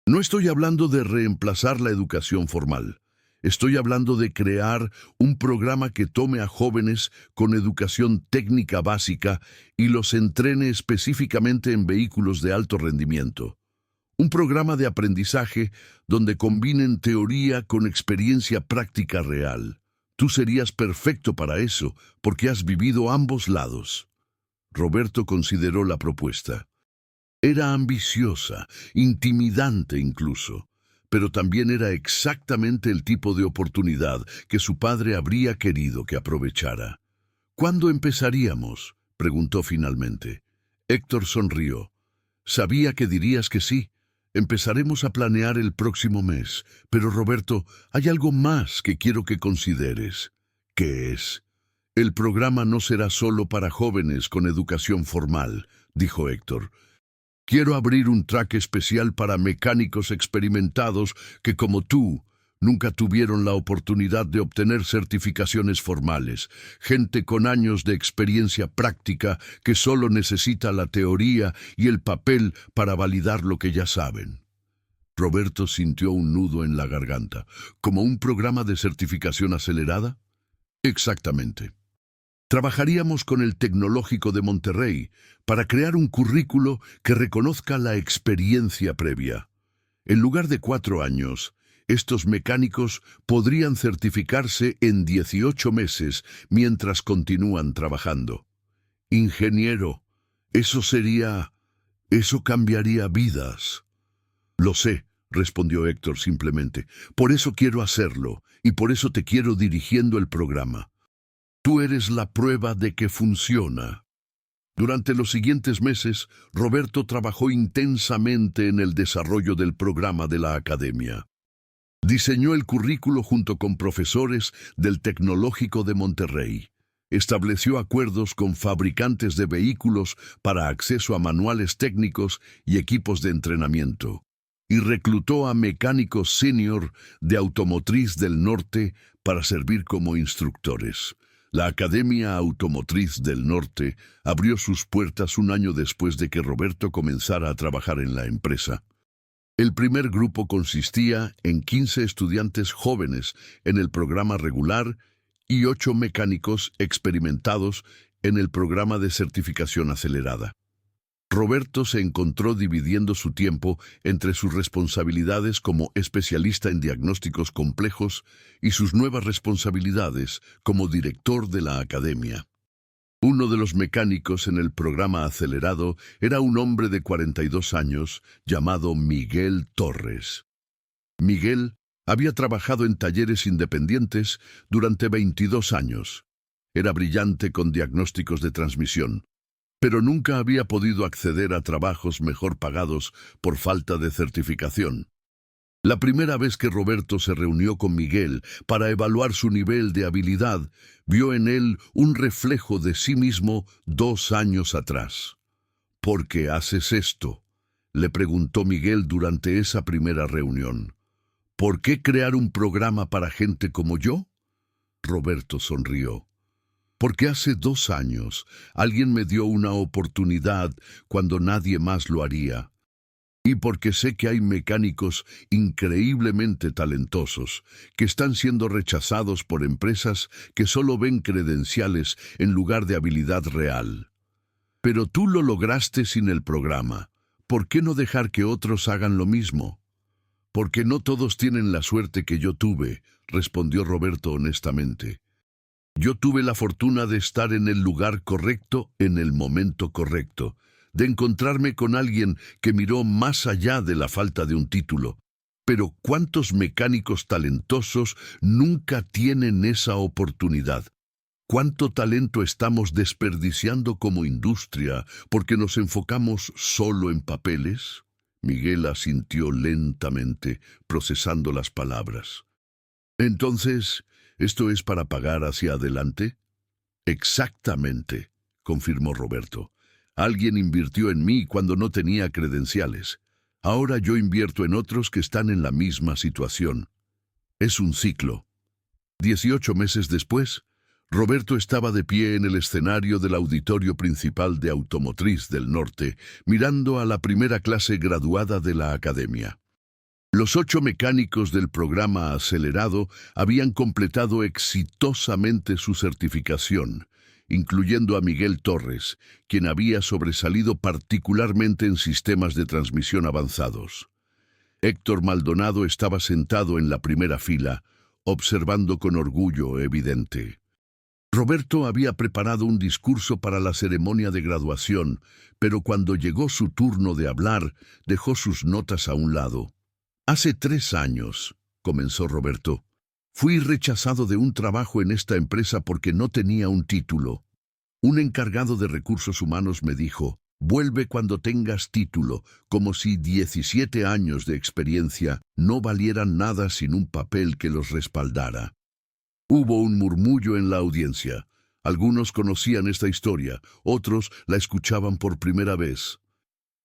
No estoy hablando de reemplazar la educación formal. Estoy hablando de crear un programa que tome a jóvenes con educación técnica básica y los entrene específicamente en vehículos de alto rendimiento. Un programa de aprendizaje donde combinen teoría con experiencia práctica real. Tú serías perfecto para eso, porque has vivido ambos lados. Roberto consideró la propuesta. Era ambiciosa, intimidante incluso, pero también era exactamente el tipo de oportunidad que su padre habría querido que aprovechara. ¿Cuándo empezaríamos?, preguntó finalmente. Héctor sonrió. Sabía que dirías que sí. Empezaremos a planear el próximo mes. Pero, Roberto, hay algo más que quiero que consideres. ¿Qué es? El programa no será solo para jóvenes con educación formal, dijo Héctor. Quiero abrir un track especial para mecánicos experimentados que, como tú, nunca tuvieron la oportunidad de obtener certificaciones formales. Gente con años de experiencia práctica que solo necesita la teoría y el papel para validar lo que ya saben. Roberto sintió un nudo en la garganta. ¿Como un programa de certificación acelerada? Exactamente. Trabajaríamos con el Tecnológico de Monterrey para crear un currículo que reconozca la experiencia previa. En lugar de 4 años, estos mecánicos podrían certificarse en 18 meses mientras continúan trabajando. Ingeniero, eso cambiaría vidas. Lo sé, respondió Héctor simplemente. Por eso quiero hacerlo y por eso te quiero dirigiendo el programa. Tú eres la prueba de que funciona. Durante los siguientes meses, Roberto trabajó intensamente en el desarrollo del programa de la academia. Diseñó el currículo junto con profesores del Tecnológico de Monterrey. Estableció acuerdos con fabricantes de vehículos para acceso a manuales técnicos y equipos de entrenamiento. Y reclutó a mecánicos senior de Automotriz del Norte para servir como instructores. La Academia Automotriz del Norte abrió sus puertas un año después de que Roberto comenzara a trabajar en la empresa. El primer grupo consistía en 15 estudiantes jóvenes en el programa regular y 8 mecánicos experimentados en el programa de certificación acelerada. Roberto se encontró dividiendo su tiempo entre sus responsabilidades como especialista en diagnósticos complejos y sus nuevas responsabilidades como director de la academia. Uno de los mecánicos en el programa acelerado era un hombre de 42 años llamado Miguel Torres. Miguel había trabajado en talleres independientes durante 22 años. Era brillante con diagnósticos de transmisión, pero nunca había podido acceder a trabajos mejor pagados por falta de certificación. La primera vez que Roberto se reunió con Miguel para evaluar su nivel de habilidad, vio en él un reflejo de sí mismo 2 años atrás. ¿Por qué haces esto?, le preguntó Miguel durante esa primera reunión. ¿Por qué crear un programa para gente como yo? Roberto sonrió. Porque hace 2 años alguien me dio una oportunidad cuando nadie más lo haría. Y porque sé que hay mecánicos increíblemente talentosos que están siendo rechazados por empresas que solo ven credenciales en lugar de habilidad real. Pero tú lo lograste sin el programa. ¿Por qué no dejar que otros hagan lo mismo? Porque no todos tienen la suerte que yo tuve, respondió Roberto honestamente. Yo tuve la fortuna de estar en el lugar correcto en el momento correcto, de encontrarme con alguien que miró más allá de la falta de un título. Pero ¿cuántos mecánicos talentosos nunca tienen esa oportunidad? ¿Cuánto talento estamos desperdiciando como industria porque nos enfocamos solo en papeles? Miguel asintió lentamente, procesando las palabras. Entonces, ¿esto es para pagar hacia adelante? Exactamente, confirmó Roberto. Alguien invirtió en mí cuando no tenía credenciales. Ahora yo invierto en otros que están en la misma situación. Es un ciclo. 18 meses después, Roberto estaba de pie en el escenario del auditorio principal de Automotriz del Norte, mirando a la primera clase graduada de la academia. Los 8 mecánicos del programa acelerado habían completado exitosamente su certificación, incluyendo a Miguel Torres, quien había sobresalido particularmente en sistemas de transmisión avanzados. Héctor Maldonado estaba sentado en la primera fila, observando con orgullo evidente. Roberto había preparado un discurso para la ceremonia de graduación, pero cuando llegó su turno de hablar, dejó sus notas a un lado. Hace 3 años, comenzó Roberto, fui rechazado de un trabajo en esta empresa porque no tenía un título. Un encargado de recursos humanos me dijo, vuelve cuando tengas título, como si 17 años de experiencia no valieran nada sin un papel que los respaldara. Hubo un murmullo en la audiencia. Algunos conocían esta historia, otros la escuchaban por primera vez.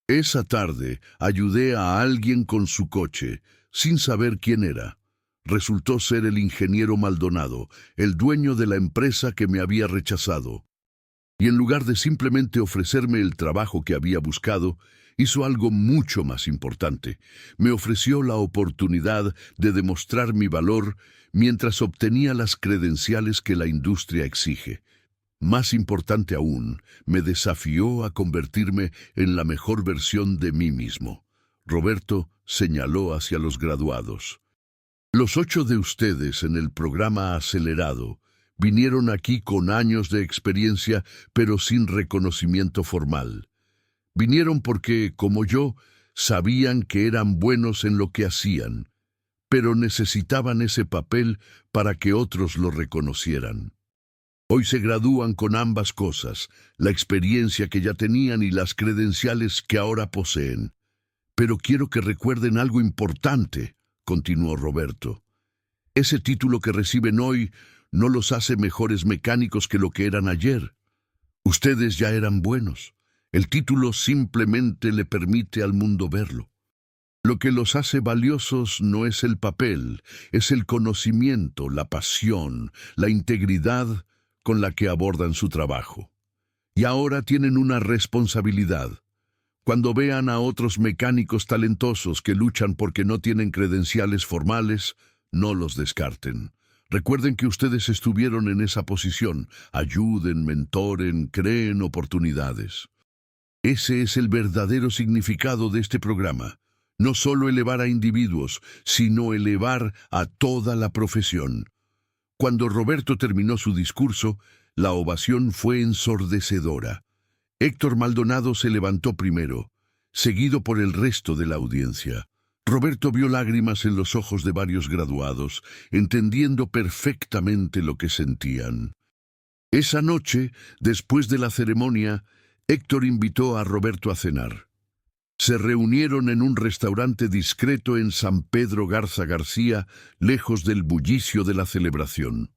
Esa tarde ayudé a alguien con su coche, sin saber quién era. Resultó ser el ingeniero Maldonado, el dueño de la empresa que me había rechazado. Y en lugar de simplemente ofrecerme el trabajo que había buscado, hizo algo mucho más importante. Me ofreció la oportunidad de demostrar mi valor mientras obtenía las credenciales que la industria exige. Más importante aún, me desafió a convertirme en la mejor versión de mí mismo. Roberto señaló hacia los graduados. Los 8 de ustedes en el programa acelerado vinieron aquí con años de experiencia, pero sin reconocimiento formal. Vinieron porque, como yo, sabían que eran buenos en lo que hacían, pero necesitaban ese papel para que otros lo reconocieran. Hoy se gradúan con ambas cosas, la experiencia que ya tenían y las credenciales que ahora poseen. Pero quiero que recuerden algo importante, continuó Roberto. Ese título que reciben hoy no los hace mejores mecánicos que lo que eran ayer. Ustedes ya eran buenos. El título simplemente le permite al mundo verlo. Lo que los hace valiosos no es el papel, es el conocimiento, la pasión, la integridad con la que abordan su trabajo. Y ahora tienen una responsabilidad. Cuando vean a otros mecánicos talentosos que luchan porque no tienen credenciales formales, no los descarten. Recuerden que ustedes estuvieron en esa posición. Ayuden, mentoren, creen oportunidades. Ese es el verdadero significado de este programa. No solo elevar a individuos, sino elevar a toda la profesión. Cuando Roberto terminó su discurso, la ovación fue ensordecedora. Héctor Maldonado se levantó primero, seguido por el resto de la audiencia. Roberto vio lágrimas en los ojos de varios graduados, entendiendo perfectamente lo que sentían. Esa noche, después de la ceremonia, Héctor invitó a Roberto a cenar. Se reunieron en un restaurante discreto en San Pedro Garza García, lejos del bullicio de la celebración.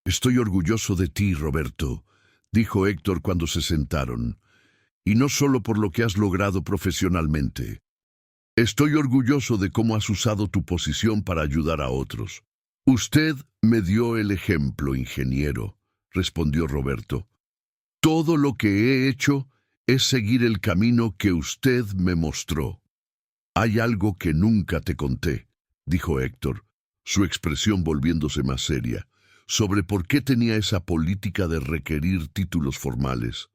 «Estoy orgulloso de ti, Roberto», dijo Héctor cuando se sentaron, «y no solo por lo que has logrado profesionalmente. Estoy orgulloso de cómo has usado tu posición para ayudar a otros». «Usted me dio el ejemplo, ingeniero», respondió Roberto. «Todo lo que he hecho es seguir el camino que usted me mostró». «Hay algo que nunca te conté», dijo Héctor, su expresión volviéndose más seria, sobre por qué tenía esa política de requerir títulos formales.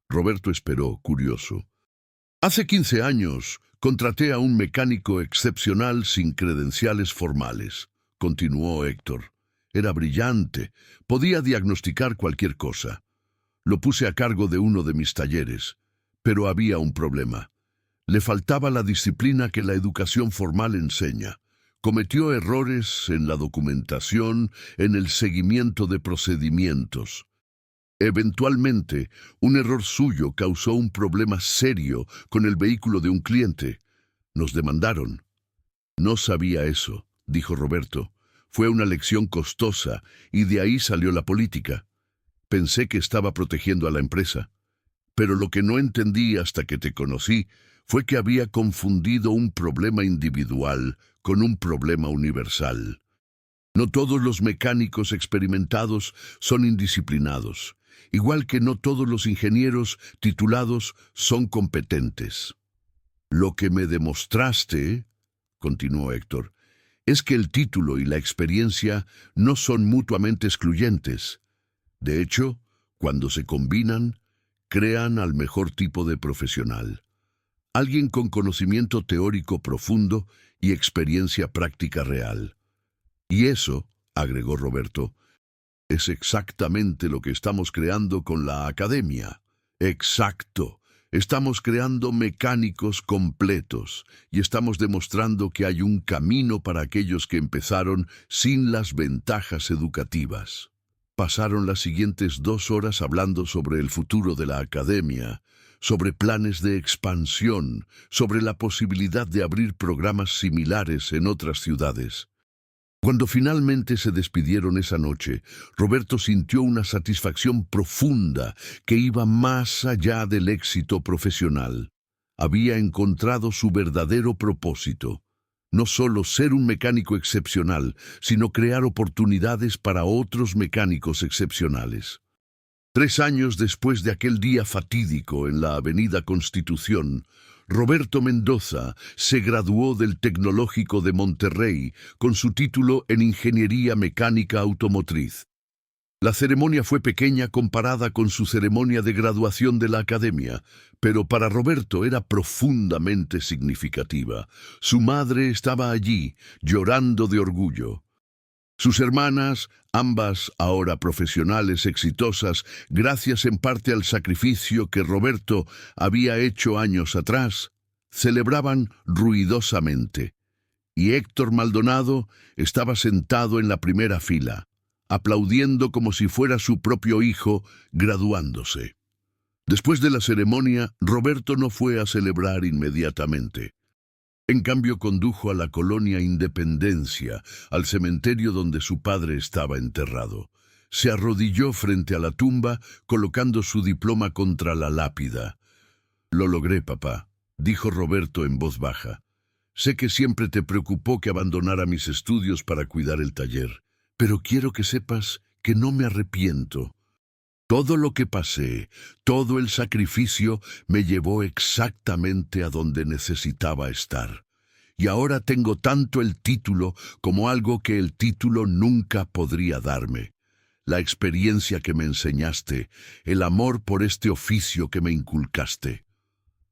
Roberto esperó, curioso. «Hace 15 años contraté a un mecánico excepcional sin credenciales formales», continuó Héctor. «Era brillante, podía diagnosticar cualquier cosa. Lo puse a cargo de uno de mis talleres, pero había un problema. Le faltaba la disciplina que la educación formal enseña. Cometió errores en la documentación, en el seguimiento de procedimientos. Eventualmente, un error suyo causó un problema serio con el vehículo de un cliente. Nos demandaron. No sabía eso, dijo Roberto. Fue una lección costosa y de ahí salió la política. Pensé que estaba protegiendo a la empresa. Pero lo que no entendí hasta que te conocí fue que había confundido un problema individual con un problema universal. No todos los mecánicos experimentados son indisciplinados, igual que no todos los ingenieros titulados son competentes. Lo que me demostraste, continuó Héctor, es que el título y la experiencia no son mutuamente excluyentes. De hecho, cuando se combinan, crean al mejor tipo de profesional. Alguien con conocimiento teórico profundo y experiencia práctica real. Y eso, agregó Roberto, es exactamente lo que estamos creando con la academia. Exacto. Estamos creando mecánicos completos y estamos demostrando que hay un camino para aquellos que empezaron sin las ventajas educativas. Pasaron las siguientes 2 horas hablando sobre el futuro de la academia, sobre planes de expansión, sobre la posibilidad de abrir programas similares en otras ciudades. Cuando finalmente se despidieron esa noche, Roberto sintió una satisfacción profunda que iba más allá del éxito profesional. Había encontrado su verdadero propósito. No solo ser un mecánico excepcional, sino crear oportunidades para otros mecánicos excepcionales. 3 años después de aquel día fatídico en la Avenida Constitución, Roberto Mendoza se graduó del Tecnológico de Monterrey con su título en Ingeniería Mecánica Automotriz. La ceremonia fue pequeña comparada con su ceremonia de graduación de la academia, pero para Roberto era profundamente significativa. Su madre estaba allí, llorando de orgullo. Sus hermanas, ambas ahora profesionales exitosas, gracias en parte al sacrificio que Roberto había hecho años atrás, celebraban ruidosamente. Y Héctor Maldonado estaba sentado en la primera fila, aplaudiendo como si fuera su propio hijo graduándose. Después de la ceremonia, Roberto no fue a celebrar inmediatamente. En cambio, condujo a la colonia Independencia, al cementerio donde su padre estaba enterrado. Se arrodilló frente a la tumba, colocando su diploma contra la lápida. «Lo logré, papá», dijo Roberto en voz baja. «Sé que siempre te preocupó que abandonara mis estudios para cuidar el taller, pero quiero que sepas que no me arrepiento. Todo lo que pasé, todo el sacrificio, me llevó exactamente a donde necesitaba estar. Y ahora tengo tanto el título como algo que el título nunca podría darme. La experiencia que me enseñaste, el amor por este oficio que me inculcaste».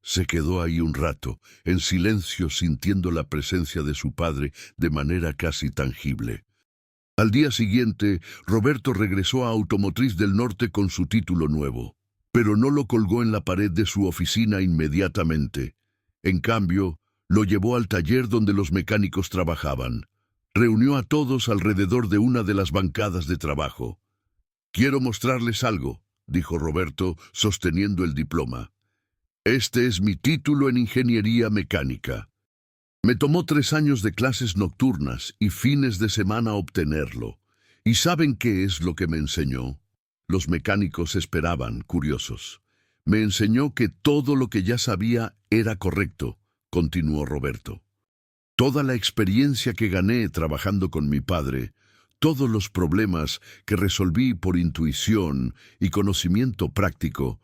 Se quedó ahí un rato, en silencio, sintiendo la presencia de su padre de manera casi tangible. Al día siguiente, Roberto regresó a Automotriz del Norte con su título nuevo, pero no lo colgó en la pared de su oficina inmediatamente. En cambio, lo llevó al taller donde los mecánicos trabajaban. Reunió a todos alrededor de una de las bancadas de trabajo. «Quiero mostrarles algo», dijo Roberto, sosteniendo el diploma. «Este es mi título en Ingeniería Mecánica. Me tomó 3 años de clases nocturnas y fines de semana obtenerlo. ¿Y saben qué es lo que me enseñó?». Los mecánicos esperaban, curiosos. «Me enseñó que todo lo que ya sabía era correcto», continuó Roberto. «Toda la experiencia que gané trabajando con mi padre, todos los problemas que resolví por intuición y conocimiento práctico,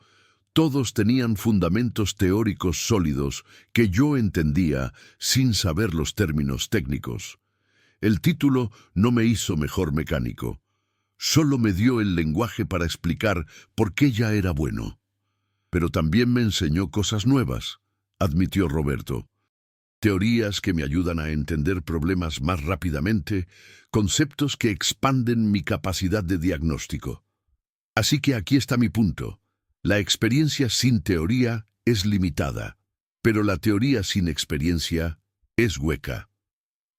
todos tenían fundamentos teóricos sólidos que yo entendía sin saber los términos técnicos. El título no me hizo mejor mecánico. Solo me dio el lenguaje para explicar por qué ya era bueno. Pero también me enseñó cosas nuevas», admitió Roberto. «Teorías que me ayudan a entender problemas más rápidamente, conceptos que expanden mi capacidad de diagnóstico. Así que aquí está mi punto. La experiencia sin teoría es limitada, pero la teoría sin experiencia es hueca.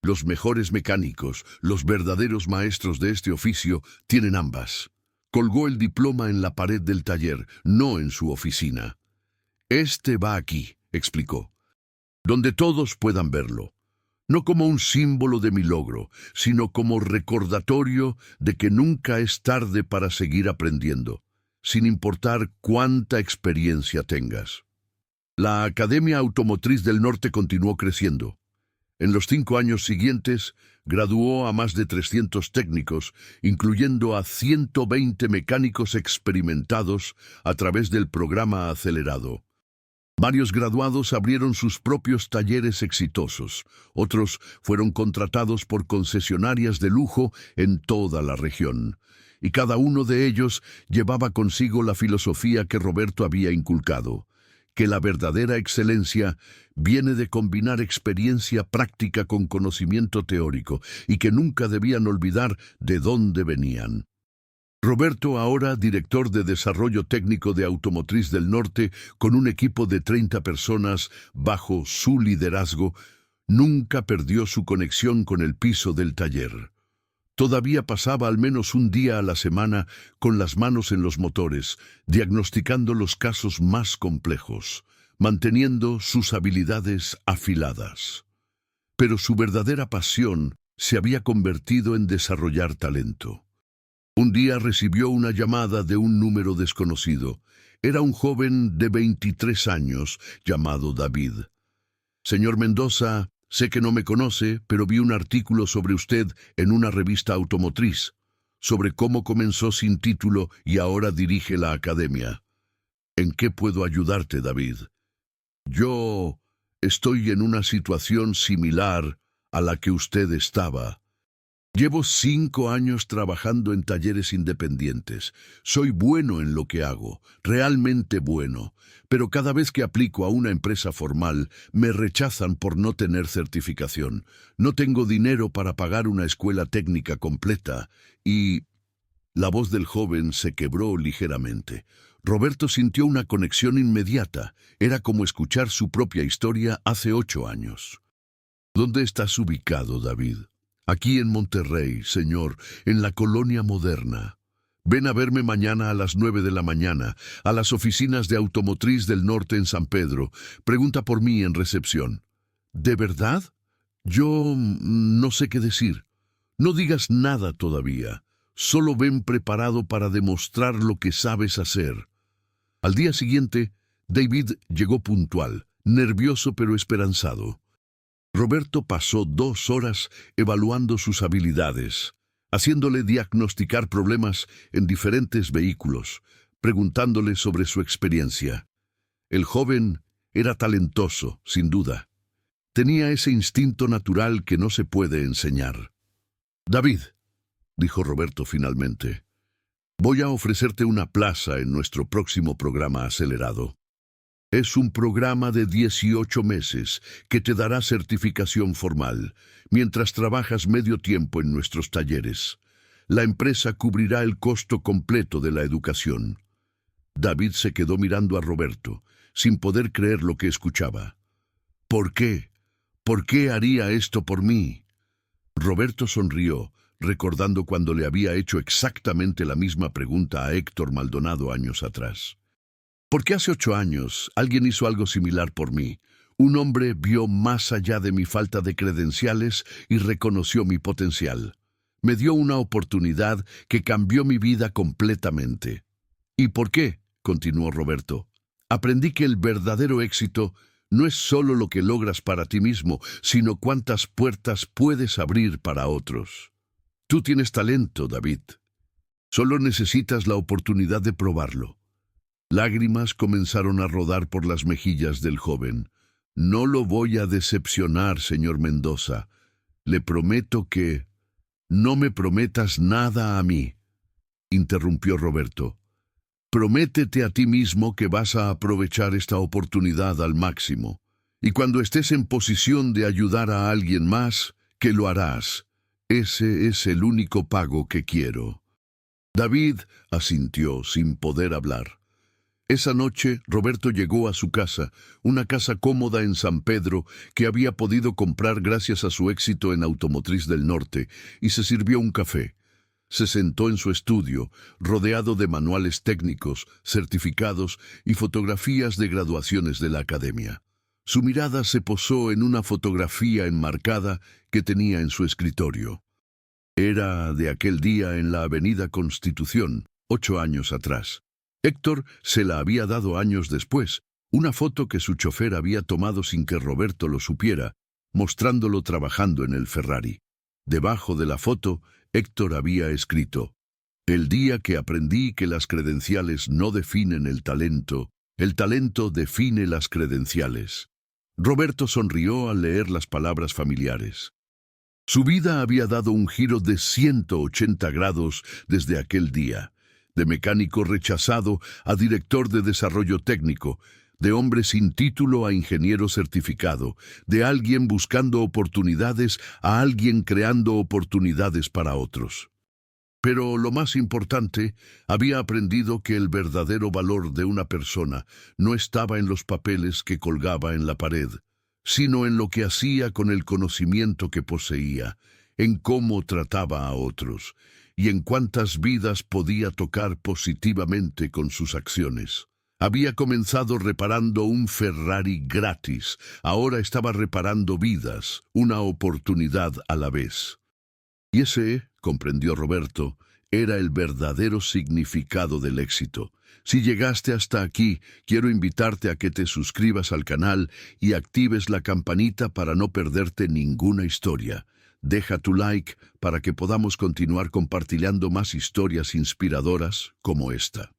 Los mejores mecánicos, los verdaderos maestros de este oficio, tienen ambas». Colgó el diploma en la pared del taller, no en su oficina. «Este va aquí», explicó. donde todos puedan verlo, no como un símbolo de mi logro, sino como recordatorio de que nunca es tarde para seguir aprendiendo, sin importar cuánta experiencia tengas. La Academia Automotriz del Norte continuó creciendo. En los 5 años siguientes, graduó a más de 300 técnicos, incluyendo a 120 mecánicos experimentados a través del programa acelerado. Varios graduados abrieron sus propios talleres exitosos. Otros fueron contratados por concesionarias de lujo en toda la región. Y cada uno de ellos llevaba consigo la filosofía que Roberto había inculcado, que la verdadera excelencia viene de combinar experiencia práctica con conocimiento teórico y que nunca debían olvidar de dónde venían. Roberto, ahora director de Desarrollo Técnico de Automotriz del Norte, con un equipo de 30 personas bajo su liderazgo, nunca perdió su conexión con el piso del taller. Todavía pasaba al menos un día a la semana con las manos en los motores, diagnosticando los casos más complejos, manteniendo sus habilidades afiladas. Pero su verdadera pasión se había convertido en desarrollar talento. Un día recibió una llamada de un número desconocido. Era un joven de 23 años llamado David. «Señor Mendoza, sé que no me conoce, pero vi un artículo sobre usted en una revista automotriz, sobre cómo comenzó sin título y ahora dirige la academia. ¿En qué puedo ayudarte, David?» «Yo estoy en una situación similar a la que usted estaba. Llevo 5 años trabajando en talleres independientes. Soy bueno en lo que hago, realmente bueno, pero cada vez que aplico a una empresa formal me rechazan por no tener certificación. No tengo dinero para pagar una escuela técnica completa y...» La voz del joven se quebró ligeramente. Roberto sintió una conexión inmediata. Era como escuchar su propia historia hace 8 años. «¿Dónde estás ubicado, David?» «Aquí en Monterrey, señor, en la Colonia Moderna. Ven a verme mañana a las 9 de la mañana, a las oficinas de Automotriz del Norte en San Pedro. Pregunta por mí en recepción». «¿De verdad?» «Yo no sé qué decir. No digas nada todavía. Solo ven preparado para demostrar lo que sabes hacer». Al día siguiente, David llegó puntual, nervioso pero esperanzado. Roberto pasó 2 horas evaluando sus habilidades, haciéndole diagnosticar problemas en diferentes vehículos, preguntándole sobre su experiencia. El joven era talentoso, sin duda. Tenía ese instinto natural que no se puede enseñar. «David», dijo Roberto finalmente, «voy a ofrecerte una plaza en nuestro próximo programa acelerado. Es un programa de 18 meses que te dará certificación formal, mientras trabajas medio tiempo en nuestros talleres. La empresa cubrirá el costo completo de la educación». David se quedó mirando a Roberto, sin poder creer lo que escuchaba. «¿Por qué? ¿Por qué haría esto por mí?» Roberto sonrió, recordando cuando le había hecho exactamente la misma pregunta a Héctor Maldonado años atrás. «Porque hace 8 años alguien hizo algo similar por mí. Un hombre vio más allá de mi falta de credenciales y reconoció mi potencial. Me dio una oportunidad que cambió mi vida completamente». «¿Y por qué?», continuó Roberto. «Aprendí que el verdadero éxito no es solo lo que logras para ti mismo, sino cuántas puertas puedes abrir para otros. Tú tienes talento, David. Solo necesitas la oportunidad de probarlo». Lágrimas comenzaron a rodar por las mejillas del joven. «No lo voy a decepcionar, señor Mendoza. Le prometo que...» «No me prometas nada a mí», interrumpió Roberto. «Prométete a ti mismo que vas a aprovechar esta oportunidad al máximo. Y cuando estés en posición de ayudar a alguien más, que lo harás. Ese es el único pago que quiero». David asintió sin poder hablar. Esa noche, Roberto llegó a su casa, una casa cómoda en San Pedro que había podido comprar gracias a su éxito en Automotriz del Norte, y se sirvió un café. Se sentó en su estudio, rodeado de manuales técnicos, certificados y fotografías de graduaciones de la academia. Su mirada se posó en una fotografía enmarcada que tenía en su escritorio. Era de aquel día en la Avenida Constitución, 8 años atrás. Héctor se la había dado años después, una foto que su chofer había tomado sin que Roberto lo supiera, mostrándolo trabajando en el Ferrari. Debajo de la foto, Héctor había escrito: «El día que aprendí que las credenciales no definen el talento define las credenciales». Roberto sonrió al leer las palabras familiares. Su vida había dado un giro de 180 grados desde aquel día, de mecánico rechazado a director de desarrollo técnico, de hombre sin título a ingeniero certificado, de alguien buscando oportunidades a alguien creando oportunidades para otros. Pero lo más importante, había aprendido que el verdadero valor de una persona no estaba en los papeles que colgaba en la pared, sino en lo que hacía con el conocimiento que poseía, en cómo trataba a otros, y en cuántas vidas podía tocar positivamente con sus acciones. Había comenzado reparando un Ferrari gratis, ahora estaba reparando vidas, una oportunidad a la vez. Y ese, comprendió Roberto, era el verdadero significado del éxito. Si llegaste hasta aquí, quiero invitarte a que te suscribas al canal y actives la campanita para no perderte ninguna historia. Deja tu like para que podamos continuar compartiendo más historias inspiradoras como esta.